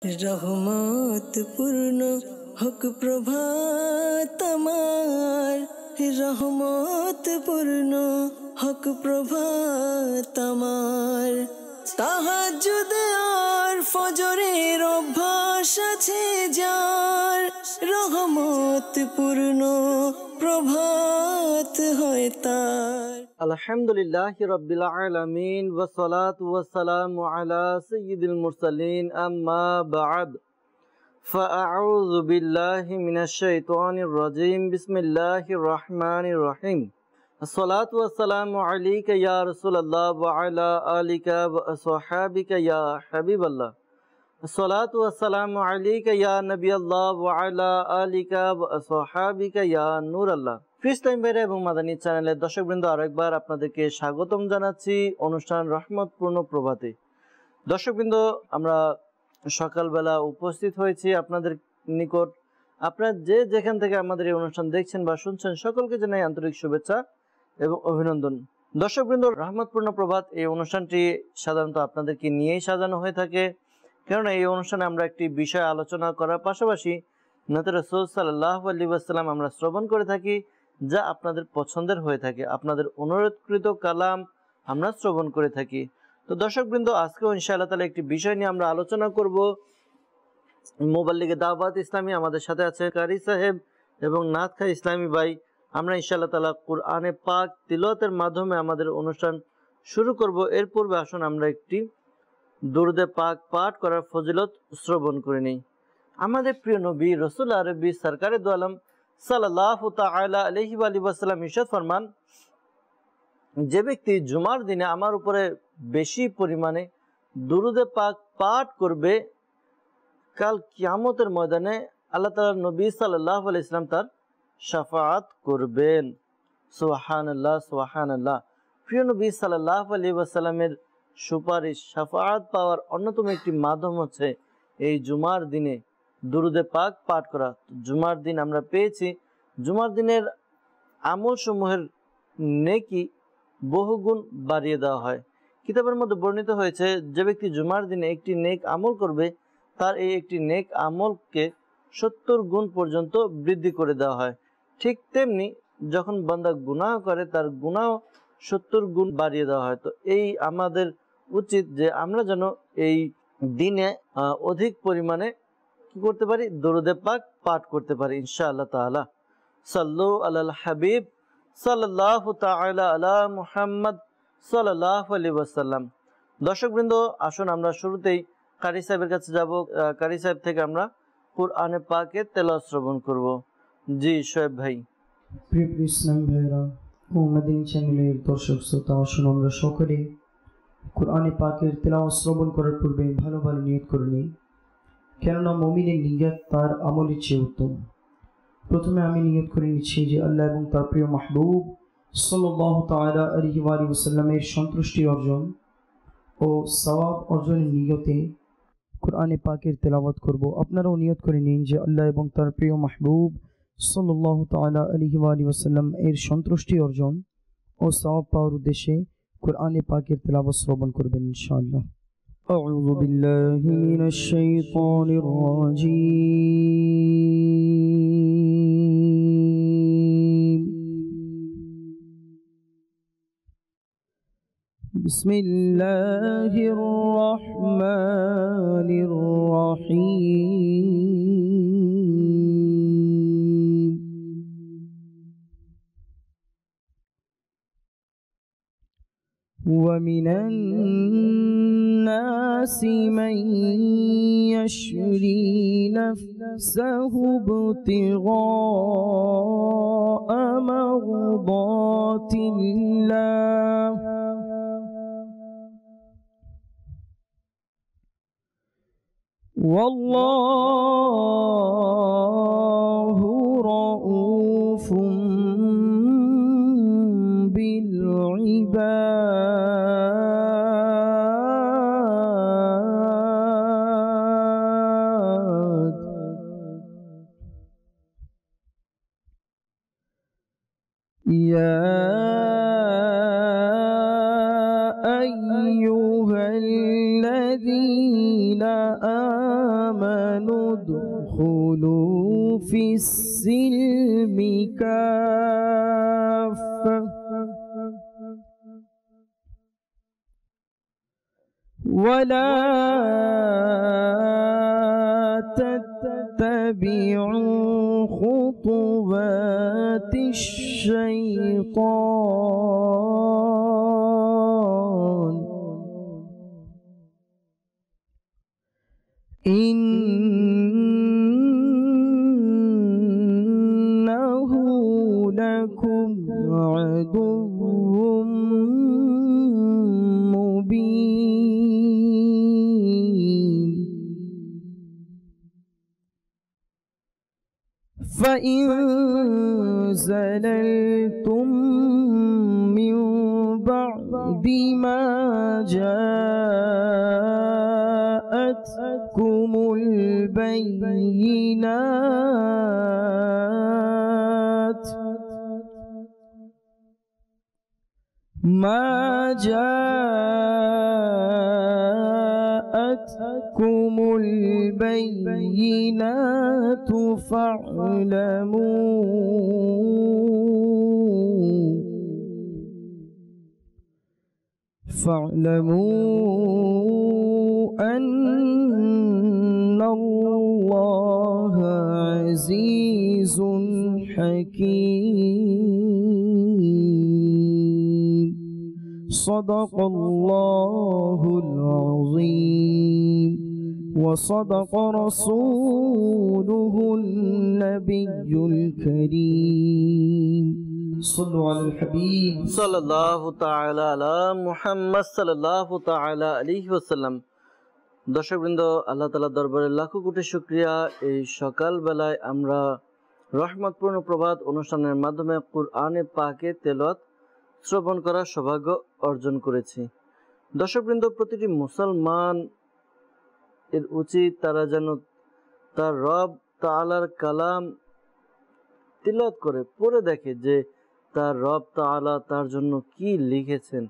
রহমত পূর্ণ হক প্রভাত আমার, রহমত পূর্ণ হক প্রভাত আমার। তাহাজ্জুদ আর ফজরের অভ্যাস আছে যার, রহমত পূর্ণ প্রভাত হয় তার। আলহামদুলিল্লাহি রাব্বিল আলামিন ওয়া সালাতু ওয়া সালামু আলা সাইয়্যিদিল মুরসালিন আম্মা বা'দ ফাআউযু বিল্লাহি মিনাশ শাইতানির রাজীম বিসমিল্লাহির রহমানির রহিম। আসসালাতু ওয়া সালামু আলাইকা ইয়া রাসূলুল্লাহ ওয়া আলা আলিকা ওয়া আসহাবিকা ইয়া হাবিবাল্লাহ। আসসালাতু ওয়া সালামু আলাইকা ইয়া নবিয়াল্লাহ ওয়া আলা আলিকা ওয়া আসহাবিকা ইয়া নূরাল্লাহ। ইসলাম ভাইরা এবং মাদানী চ্যানেলের দর্শকবৃন্দ, আরেকবার আপনাদেরকে স্বাগতম জানাচ্ছি অনুষ্ঠান রহমতপূর্ণ প্রভাতে। দর্শকবৃন্দ, আমরা সকালবেলা উপস্থিত হয়েছি আপনাদের নিকট। আপনারা যে যেখান থেকে আমাদের এই অনুষ্ঠান দেখছেন বা শুনছেন, সকলকে জানাই আন্তরিক শুভেচ্ছা এবং অভিনন্দন। দর্শকবৃন্দ, রহমতপূর্ণ প্রভাত এই অনুষ্ঠানটি সাধারণত আপনাদেরকে নিয়েই সাজানো হয়ে থাকে, কেননা এই অনুষ্ঠানে আমরা একটি বিষয় আলোচনা করার পাশাপাশি নবী রাসূল সাল্লাল্লাহু আলাইহি ওয়াসাল্লাম আমরা শ্রবণ করে থাকি, যা আপনাদের পছন্দের হয়ে থাকে। আপনাদের অনুরোধকৃত কালাম আমরা শ্রবণ করে থাকি। তো দর্শকবৃন্দ, আজকেও ইনশাআল্লাহ তাআলা একটি বিষয় নিয়ে আমরা আলোচনা করব। মুবাল্লিগে দাওয়াত ইসলামী, আমাদের সাথে আছে কারি সাহেব এবং নাথখা ইসলামী ভাই। আমরা ইনশাআল্লাহ তাআলা কুরআনে পাক তিলাওয়াতের মাধ্যমে আমাদের অনুষ্ঠান শুরু করব। এর পূর্বে আসুন আমরা একটি দুরূদে পাক পাঠ করার ফজিলত শ্রবণ করে নিই। আমাদের প্রিয় নবী রাসূল আরবি সরকারে দু আলম সাল্লাল্লাহু তাআলা আলাইহি ওয়া সাল্লাম ইরশাদ ফরমান, যে ব্যক্তি জুমার দিনে আমার উপরে বেশি পরিমাণে দুরূদে পাক পাঠ করবে, কাল কিয়ামতের ময়দানে আল্লাহ তাআলা নবী সাল্লাল্লাহু আলাইহি ওয়াসাল্লাম তার শাফাআত করবেন। সুবহানাল্লাহ, সুবহানাল্লাহ। প্রিয় নবী সাল্লাল্লাহু আলাইহি ওয়াসাল্লামের সুপারিশ, শাফাআত পাওয়ার অন্যতম একটি মাধ্যম হচ্ছে এই জুমার দিনে দুরূদে পাক পাঠ করা। জুমার দিন আমরা পেয়েছি, জুমার দিনের আমল সমূহের নেকি বহুগুণ বাড়িয়ে দেওয়া হয়। কিতাবের মধ্যে বর্ণিত হয়েছে, যে ব্যক্তি জুমার দিনে একটি নেক আমল করবে, তার এই একটি নেক আমলকে 70 গুণ পর্যন্ত বৃদ্ধি করে দেওয়া হয়। ঠিক তেমনি যখন বান্দা গুনাহ করে, তার গুনাহ 70 গুণ বাড়িয়ে দেওয়া হয়। তো এই আমাদের উচিত যে আমরা যেন এই দিনে অধিক পরিমাণে কি করতে পারি, দরুদে পাক পাঠ করতে পারি ইনশাআল্লাহ তাআলা। সাল্লু আলাল হাবিব সাল্লাল্লাহু তাআলা আলা মুহাম্মদ সাল্লাল্লাহু আলাইহি ওয়াসাল্লাম। দর্শকবৃন্দ, আসুন আমরা শুরুতেই কারি সাহেবের কাছে যাব। কারি সাহেব থেকে আমরা কুরআনে পাকে তেলাওয়াত শ্রবণ করব। জি শোয়েব ভাই। প্রিয় ইসলাম ভাইরা ও মাদানী চ্যানেলের দর্শক শ্রোতা, আসুন আমরা সকলে কুরআনে পাকের তেলাওয়াত শ্রবণ করার পূর্বে ভালো ভালো নিয়ত করে নিই, কেননা মুমিনের নিয়ত তার আমলের চেয়ে উত্তম। প্রথমে আমি নিয়ত করে নিচ্ছি যে আল্লাহ এবং তার প্রিয় মাহবুব সাল্লাল্লাহু তাআলা আলাইহি ওয়া সাল্লামের সন্তুষ্টি অর্জন ও সওয়াব অর্জনের নিয়তে কুরআনে পাকের তেলাওয়াত করব। আপনারাও নিয়ত করে নিন যে আল্লাহ এবং তার প্রিয় মাহবুব সাল্লাল্লাহু তাআলা আলাইহি ওয়া সাল্লাম এর সন্তুষ্টি অর্জন ও সওয়াব পাওয়ার উদ্দেশ্যে কুরআনে পাকের তেলাওয়াত শ্রবণ করবেন ইনশাআল্লাহ। أعوذ بالله من الشيطان الرجيم. بسم الله الرحمن الرحيم. ومن الناس من يشري نفسه ابتغاء مرضات الله والله رؤوف بالعباد. يا أيها الذين آمنوا ادخلوا في السلم كافة ولا تتبعوا خطوات الشيطان إنه لكم عدو مبين فإن زللتم من بعد ما جاءتكم البينات ما جاءتكم البينات فاعلموا أن الله عزيز حكيم صدق الله العظيم وصدق رسوله النبي الكريم صلوا على الحبيب সাল্লাল্লাহু তাআলা আলা মুহাম্মদ সাল্লাল্লাহু তাআলা আলাইহি ওয়াসাল্লাম। দর্শকবৃন্দ, আল্লাহ তাআলার দরবারে লাখো কোটি শুকরিয়া। এই সকাল বেলায় আমরা রহমতপূর্ণ প্রভাত অনুষ্ঠানের মাধ্যমে কুরআনে পাকে তেলাওয়াত শ্রবণ করার সৌভাগ্য অর্জন করেছি। দর্শকবৃন্দ, প্রতিটি মুসলমান এর উচিত তারা যেন তার রব তাআলার কালাম তিলাওয়াত করে পড়ে দেখে যে তার রব তাআলা তার জন্য কি লিখেছেন,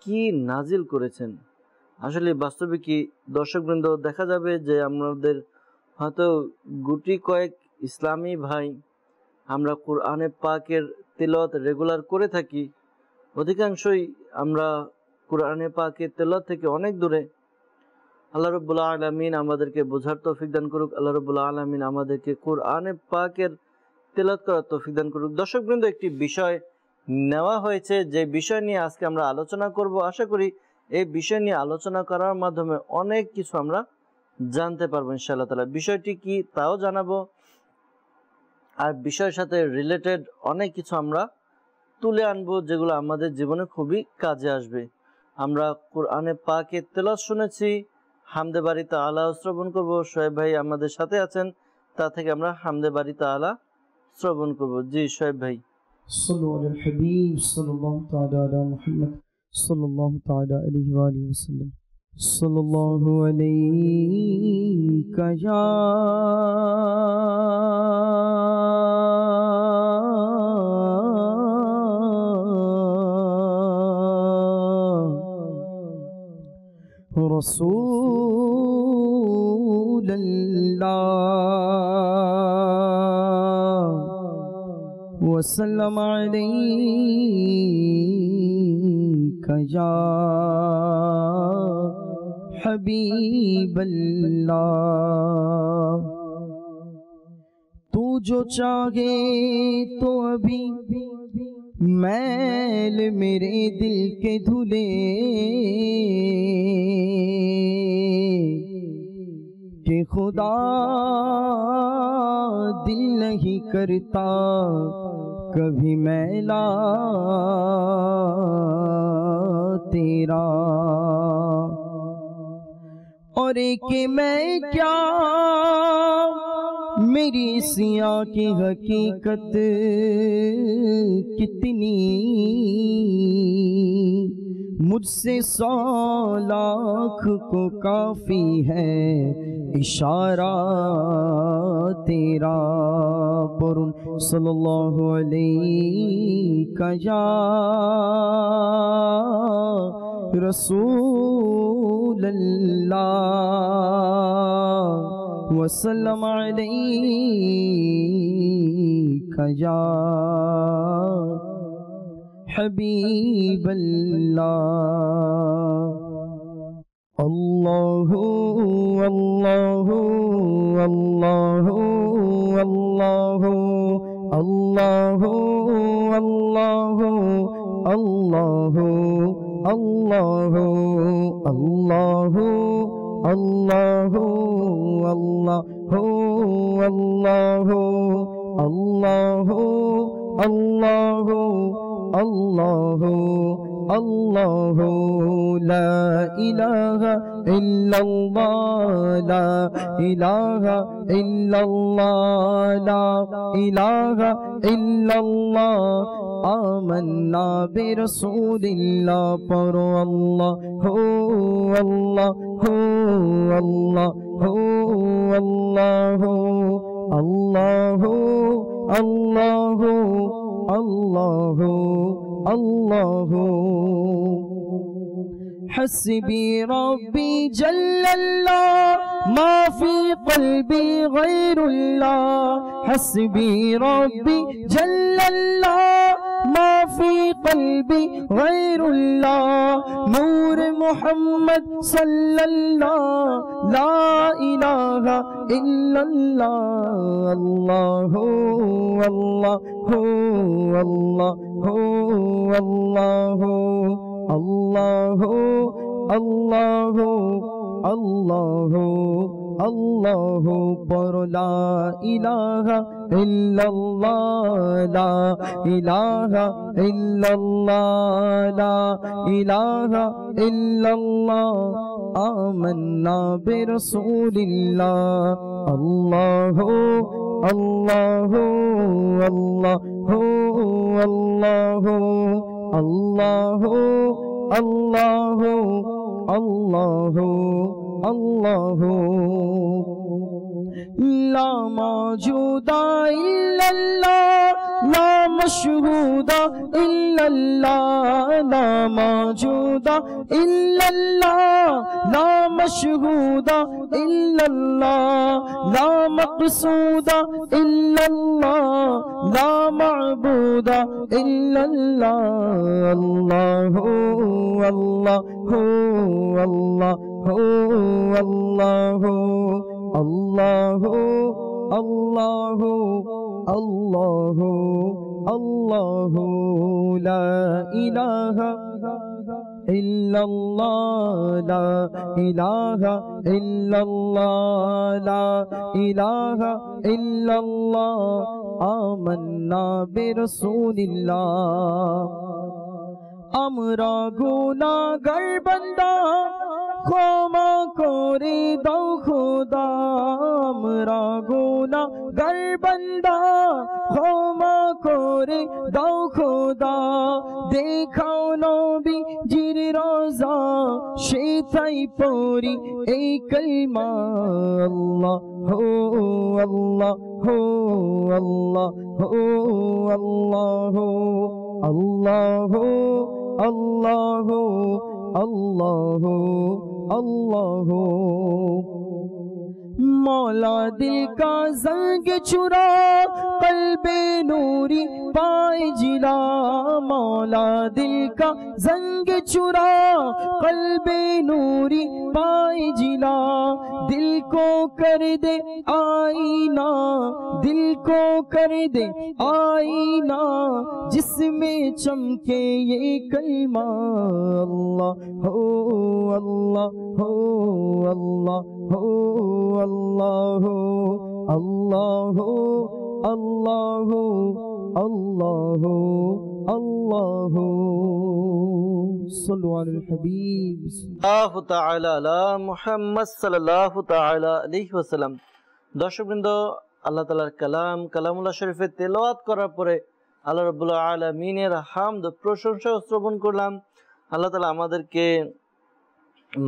কি নাজিল করেছেন। আসলে বাস্তবে কি দর্শকবৃন্দ, দেখা যাবে যে আমাদের হয়তো গুটি কয়েক ইসলামী ভাই আমরা কুরআনে পাকের তিলাওয়াত রেগুলার করে থাকি, অধিকাংশই আমরা কুরআনে পাকের তিলাওয়াত থেকে অনেক দূরে। আল্লাহ রাব্বুল আলামিন আমাদেরকে বোঝার তৌফিক দান করুক। আল্লাহ রাব্বুল আলামিন আমাদেরকে কুরআনে পাকের তেলাওয়াত করার তৌফিক দান করুক। দর্শকবৃন্দ, একটি বিষয় নেওয়া হয়েছে, যে বিষয় নিয়ে আজকে আমরা আলোচনা করব। আশা করি এই বিষয় নিয়ে আলোচনা করার মাধ্যমে অনেক কিছু আমরা জানতে পারবো ইনশাআল্লাহ তাআলা। বিষয়টি কি তাও জানাবো, আর বিষয়ের সাথে রিলেটেড অনেক কিছু আমরা তুলে আনবো যেগুলো আমাদের জীবনে খুবই কাজে আসবে। আমরা কুরআনে পাকে তেলাওয়াত শুনেছি, হামদে বারি তাআলা শ্রবণ করব। শোয়েব ভাই আমাদের সাথে আছেন, তা থেকে আমরা হামদে বারি তাআলা শ্রবণ করব। জি শোয়েব ভাই। صلوا على الحبيب صلى الله تعالى على محمد صلى الله تعالى عليه وآله وسلم صلى الله عليك يا رسول الله وسلم عليك يا حبيب الله तू जो चाहे तो अभी मैल मेरे दिल के धुले कि खुदा दिल नहीं करता कभी मैला तेरा। और एक मैं क्या मेरी सिया की हकीकत कितनी, मुझसे 100 लाख को काफी है इशारा तेरा। परुन सल्लल्लाहु अलैहि या रसूल अल्लाह वसल्लम अलैका या हबीबल्लाह। अल्लाहु अल्लाहु अल्लाहु अल्लाहु अल्लाहु अल्लाहु अल्लाहु अल्लाहु अल्लाहु अल्लाहु अल्लाहु अल्लाहु अल्लाहु अल्लाहु अल्लाहु ला इलाहा इल्लल्लाह ला इलाहा इल्लल्लाह ला इलाहा इल्लल्लाह आमन्ना बिरसूलिल्लाह पढ़ो अल्लाहु अल्लाहु अल्लाहु अल्लाहु अल्लाहु अल्लाहु अल्लाहु अल्लाहु हस्बी रब्बी जल्लल्लाह मा फी क़ल्बी गैरुल्लाह हस्बी रब्बी जल्लल्लाह मा फी क़ल्बी गैरुल्लाह नूर मुहम्मद सल्लल्लाह ला इलाहा इल्लल्लाह अल्लाहु अल्लाहु अल्लाहु अल्लाहु अल्लाहु अल्लाहु अल्लाहु अल्लाहु पर ला इलाहा इल्लल्लाह ला इलाहा इल्लल्लाह ला इलाहा इल्लल्लाह आमन्ना बिरसूलिल्लाह अल्लाहु अल्लाहु अल्लाहु अल्लाहु अल्लाहु अल्लाहु अल्लाहु अल्लाहु ला मौजूदा इल्लल्लाह ला मशहूदा इल्लल्लाह ला मौजूदा इल्लल्लाह ला मशहूदा इल्लल्लाह ला मक़सूदा इल्लल्लाह ला मअबूदा इल्लल्लाह अल्लाहु अल्लाहु अल्लाहु अल्लाहु अल्लाहु अल्लाहु अल्लाहु अल्लाहु ला इलाहा इल्लल्लाह ला इलाहा इल्लल्लाह ला इलाहा इल्लल्लाह आमन्ना बिरसूलिल्लाह আমরা গুনাহগার বান্দা ক্ষমা করে দাও খোদা আমরা গুনাহগার বান্দা ক্ষমা করে দাও খোদা দেখাও নবীজির রওজা সেটাই পড়ি এই কালিমা আল্লাহু আল্লাহু আল্লাহু আল্লাহু अल्लाहु अल्लाहु अल्लाहु अल्लाहु मौला दिल का जंग चुरा कल्बे नूरी पाए जिला मौला दिल का जंग चुरा कल्बे नूरी पाए जिला दिल को कर दे आईना दिल को कर दे आईना जिसमें चमके ये कलमा अल्लाह हो अल्लाह हो अल्लाह हो अल्लाह हो अल्लाह हो अल्लाह हो अल्लाह हो अल्लाह हो सल्लु अलल हबीब আল্লাহু তাআলা আলা মুহাম্মদ সাল্লাল্লাহু তাআলা আলাইহি ওয়াসাল্লাম। দর্শকবৃন্দ, আল্লাহ তাআলার কালামুল্লাহ শরীফের তেলাওয়াত করার পরে আল্লাহ রাব্বুল আলামিনের হামদ প্রশংসা শ্রবণ করলাম। আল্লাহ তাআলা আমাদেরকে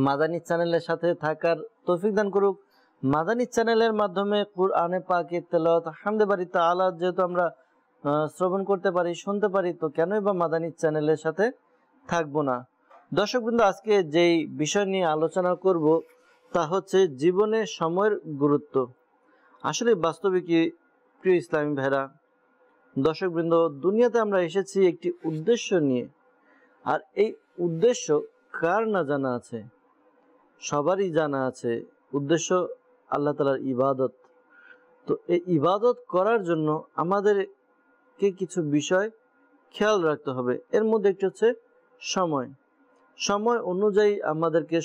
মাদানী চ্যানেলের সাথে থাকার তৌফিক দান করুক। মাদানী চ্যানেলের মাধ্যমে কুরআনে পাকের তেলাওয়াত হামদে বারি তাআলা যেহেতু আমরা শ্রবণ করতে পারি, শুনতে পারি, তো কেনই বা মাদানী চ্যানেলের সাথে থাকবো না। দর্শকবৃন্দ, আজকে যেই বিষয় নিয়ে আলোচনা করব তা হচ্ছে জীবনে সময়ের গুরুত্ব। আসলে বাস্তবিকই প্রিয় ইসলামী ভাইরা, দর্শকবৃন্দ, দুনিয়াতে আমরা এসেছি একটি উদ্দেশ্য নিয়ে। আর এই উদ্দেশ্য কার না জানা আছে? সবারই জানা আছে, উদ্দেশ্য আল্লাহ তাআলার ইবাদত। তো এই ইবাদত করার জন্য আমাদেরকে কিছু বিষয় খেয়াল রাখতে হবে। এর মধ্যে একটি হচ্ছে সময়। সময় অনুযায়ী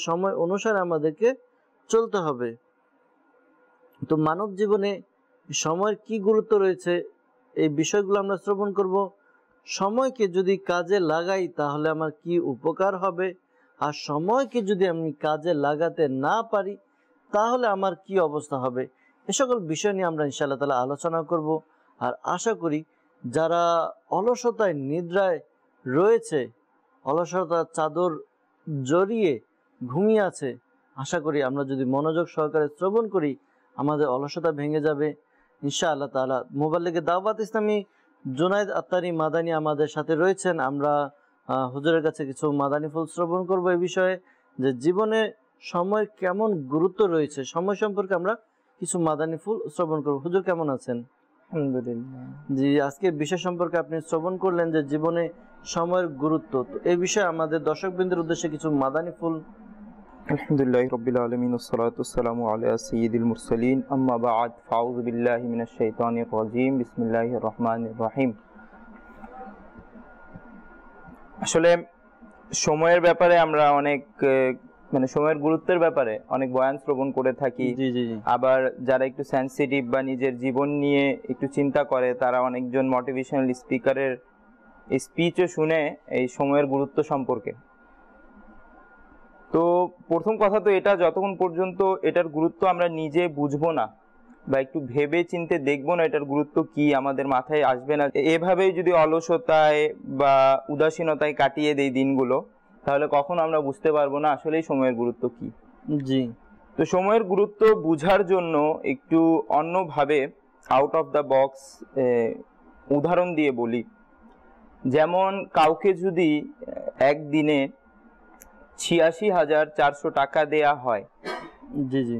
সময় অনুসারে আমাদেরকে চলতে হবে। তো মানব জীবনে সময়ের কি গুরুত্ব রয়েছে, এই বিষয়গুলো আমরা শ্রবণ করব। সময়কে যদি কাজে লাগাই তাহলে আমার কি উপকার হবে, আর সময়কে যদি আমি কাজে লাগাতে না পারি তাহলে আমার কি অবস্থা হবে, এ সকল বিষয় নিয়ে আমরা ইনশাআল্লাহ তাআলা আলোচনা করব। আর আশা করি যারা অলসতায় নিদ্রায় রয়েছে, অলসতার চাদর জড়িয়ে ঘুমিয়ে আছে, আশা করি আমরা যদি মনোযোগ সহকারে শ্রবণ করি আমাদের অলসতা ভেঙে যাবে ইনশাআল্লাহ তাআলা। মোবাল্লিগে দাওয়াত ইসলামী জুনায়েদ আত্তারি মাদানী আমাদের সাথে রয়েছেন। আমরা হুজুরের কাছে কিছু মাদানী ফুল শ্রবণ করব এই বিষয়ে, যে জীবনে সময়ের কেমন গুরুত্ব রয়েছে, সময় সম্পর্কে আমরা কিছু মাদানী ফুল শ্রবণ করব। হুজুর কেমন আছেন? আলহামদুলিল্লাহ। জি, আজকে বিষয় সম্পর্কে আপনি শ্রবণ করলেন যে জীবনে সময়ের গুরুত্ব। তো এই বিষয়ে আমাদের দর্শকবৃন্দের উদ্দেশ্যে কিছু মাদানী ফুল। আলহামদুলিল্লাহি রাব্বিল আলামিন ওয়াসসালাতু ওয়াসসালামু আলা সাইয়্যিদিল মুরসালিন, আম্মা বা'দ, ফাউযু বিল্লাহি মিনাশ শাইতানির রাজীম, বিসমিল্লাহির রহমানির রহিম। আসলে সময়ের ব্যাপারে আমরা অনেক সময়ের গুরুত্বের ব্যাপারে অনেক বয়ান শ্রবণ করে থাকি। জি জি জি। আবার যারা একটু সেনসিটিভ বা নিজের জীবন নিয়ে একটু চিন্তা করে তারা অনেকজন মোটিভেশনাল স্পিকারের স্পিচও শুনে এই সময়ের গুরুত্ব সম্পর্কে। তো প্রথম কথা তো এটা, যতক্ষণ পর্যন্ত এটার গুরুত্ব আমরা নিজে বুঝবো না বা একটু ভেবে চিন্তে দেখবো না এটার গুরুত্ব কি, আমাদের মাথায় আসবে না। এভাবেই যদি অলসতায় বা উদাসীনতায় কাটিয়ে দেই দিনগুলো, তাহলে কখনো আমরা বুঝতে পারবো না আসলেই সময়ের গুরুত্ব কি। জি। তো সময়ের গুরুত্ব বুঝার জন্য একটু অন্যভাবে আউট অফ দ্য বক্স উদাহরণ দিয়ে বলি। যেমন কাউকে যদি একদিনে ৮৬,৪০০ টাকা দেয়া হয়, জি জি,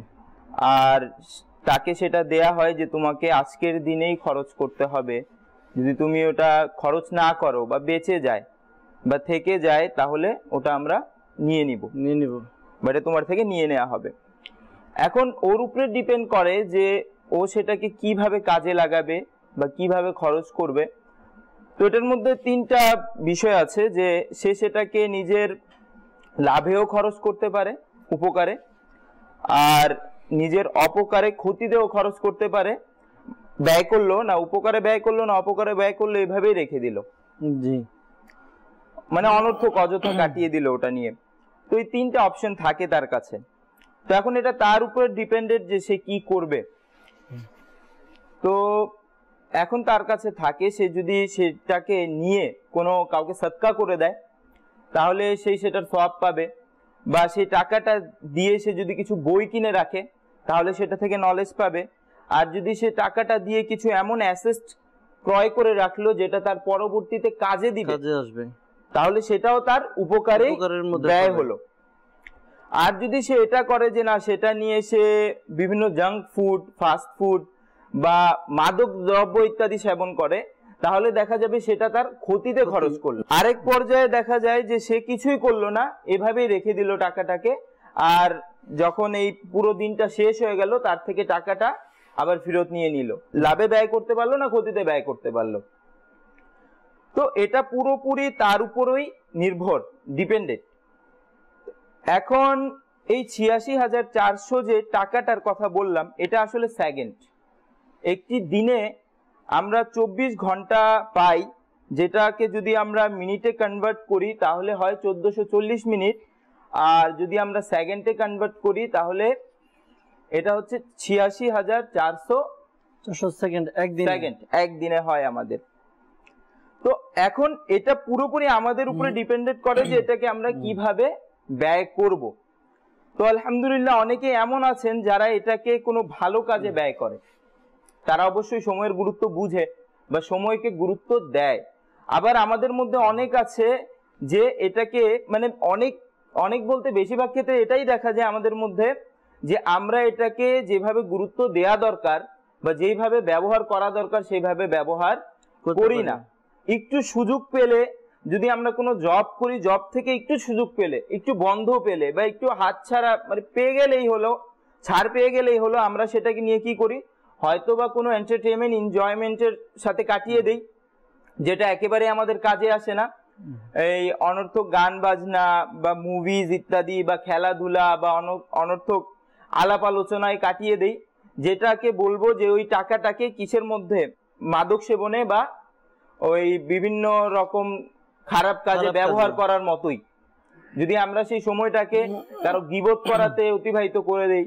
আর তাকে সেটা দেয়া হয় যে তোমাকে আজকের দিনেই খরচ করতে হবে, যদি তুমি ওটা খরচ না করো বা বেঁচে যায় বা থেকে যায় তাহলে ওটা আমরা নিয়ে নিব বা এটা তোমার থেকে নিয়ে নেওয়া হবে। এখন ওর উপরে ডিপেন্ড করে যে ও সেটাকে কিভাবে কাজে লাগাবে বা কিভাবে খরচ করবে। তো এটার মধ্যে তিনটা বিষয় আছে, যে সে সেটাকে নিজের লাভেও খরচ করতে পারে, উপকারে, আর নিজের অপকারে ক্ষতিতেও খরচ করতে পারে। ব্যয় করলো না উপকারে, ব্যয় করলো না অপকারে, ব্যয় করলো, এভাবেই রেখে দিল, জি, মানে অনর্থক অযথা কাটিয়ে দিল ওটা নিয়ে। তো এই তিনটা অপশন থাকে তার কাছে। তো এখন এটা তার উপরে ডিপেন্ডেন্ট যে সে কি করবে। তো এখন তার কাছে থাকে, সে যদি সেটাকে নিয়ে কোনো কাউকে সদকা করে দেয় তাহলে সেটার সওয়াব পাবে, বা সেই টাকাটা দিয়ে সে যদি কিছু বই কিনে রাখে তাহলে সেটা থেকে নলেজ পাবে। আর যদি সে টাকাটা দিয়ে কিছু এমন অ্যাসেট ক্রয় করে রাখলো যেটা তার পরবর্তীতে কাজে দিবে, কাজে আসবে, তাহলে সেটাও তার উপকারের মধ্যে ব্যয় হলো। আর যদি সে এটা করে যে না, সেটা নিয়ে সে বিভিন্ন জাঙ্ক ফুড, ফাস্ট ফুড বা মাদক দ্রব্য ইত্যাদি সেবন করে, তাহলে দেখা যাবে সেটা তার ক্ষতিতে খরচ করলো। আরেক পর্যায়ে দেখা যায় যে সে কিছুই করলো না, এভাবেই রেখে দিল টাকাটাকে, আর যখন এই পুরো দিনটা শেষ হয়ে গেল তার থেকে টাকাটা আবার ফেরত নিয়ে নিল। লাভে ব্যয় করতে পারলো না, ক্ষতিতে ব্যয় করতে পারলো। তো এটা পুরোপুরি তার উপরই নির্ভর, ডিপেন্ডেন্ট। এখন এই ৮৬,৪০০ যে টাকাটার কথা বললাম, এটা আসলে সেকেন্ড। একটি দিনে আমরা ২৪ ঘন্টা পাই, যেটাকে যদি আমরা মিনিটে কনভার্ট করি তাহলে হয় ১৪৪০ মিনিট, আর যদি আমরা সেকেন্ডে কনভার্ট করি তাহলে এটা হচ্ছে ৮৬,৪০০ সেকেন্ড একদিনে হয় আমাদের। তো এখন এটা পুরোপুরি আমাদের উপরে ডিপেন্ডেন্ট করে যে এটাকে আমরা কিভাবে ব্যয় করব। তো আলহামদুলিল্লাহ অনেকে এমন আছেন যারা এটাকে কোনো ভালো কাজে ব্যয় করে, তারা অবশ্যই সময়ের গুরুত্ব বুঝে বা সময়কে গুরুত্ব দেয়। আবার আমাদের মধ্যে অনেক আছে যে এটাকে অনেক বলতে বেশিরভাগ ক্ষেত্রে এটাই দেখা যায় আমাদের মধ্যে, যে আমরা এটাকে যেভাবে গুরুত্ব দেয়া দরকার বা যেভাবে ব্যবহার করা দরকার সেইভাবে ব্যবহার করি না। একটু সুযোগ পেলে, যদি আমরা কোনো জব করি, জব থেকে একটু সুযোগ পেলে, একটু বন্ধ পেলে বা একটু হাতছাড়া মানে পেয়ে গেলেই হলো, ছাড় পেয়ে গেলেই হলো, আমরা সেটাকে নিয়ে কি করি, হয়তো বা কোনো এন্টারটেইনমেন্ট এনজয়মেন্টের সাথে কাটিয়ে দেই, যেটা একেবারে আমাদের কাজে আসে না। এই অনর্থক গান বাজনা বা মুভিজ ইত্যাদি বা খেলাধুলা বা অনর্থক আলাপ আলোচনায় কাটিয়ে দেই, যেটাকে বলবো যে ওই টাকাটাকে কিসের মধ্যে, মাদক সেবনে বা ওই বিভিন্ন রকম খারাপ কাজে ব্যবহার করার মতোই। যদি আমরা সেই সময়টাকে কারো গীবত করাতে অতিবাহিত করে দেই,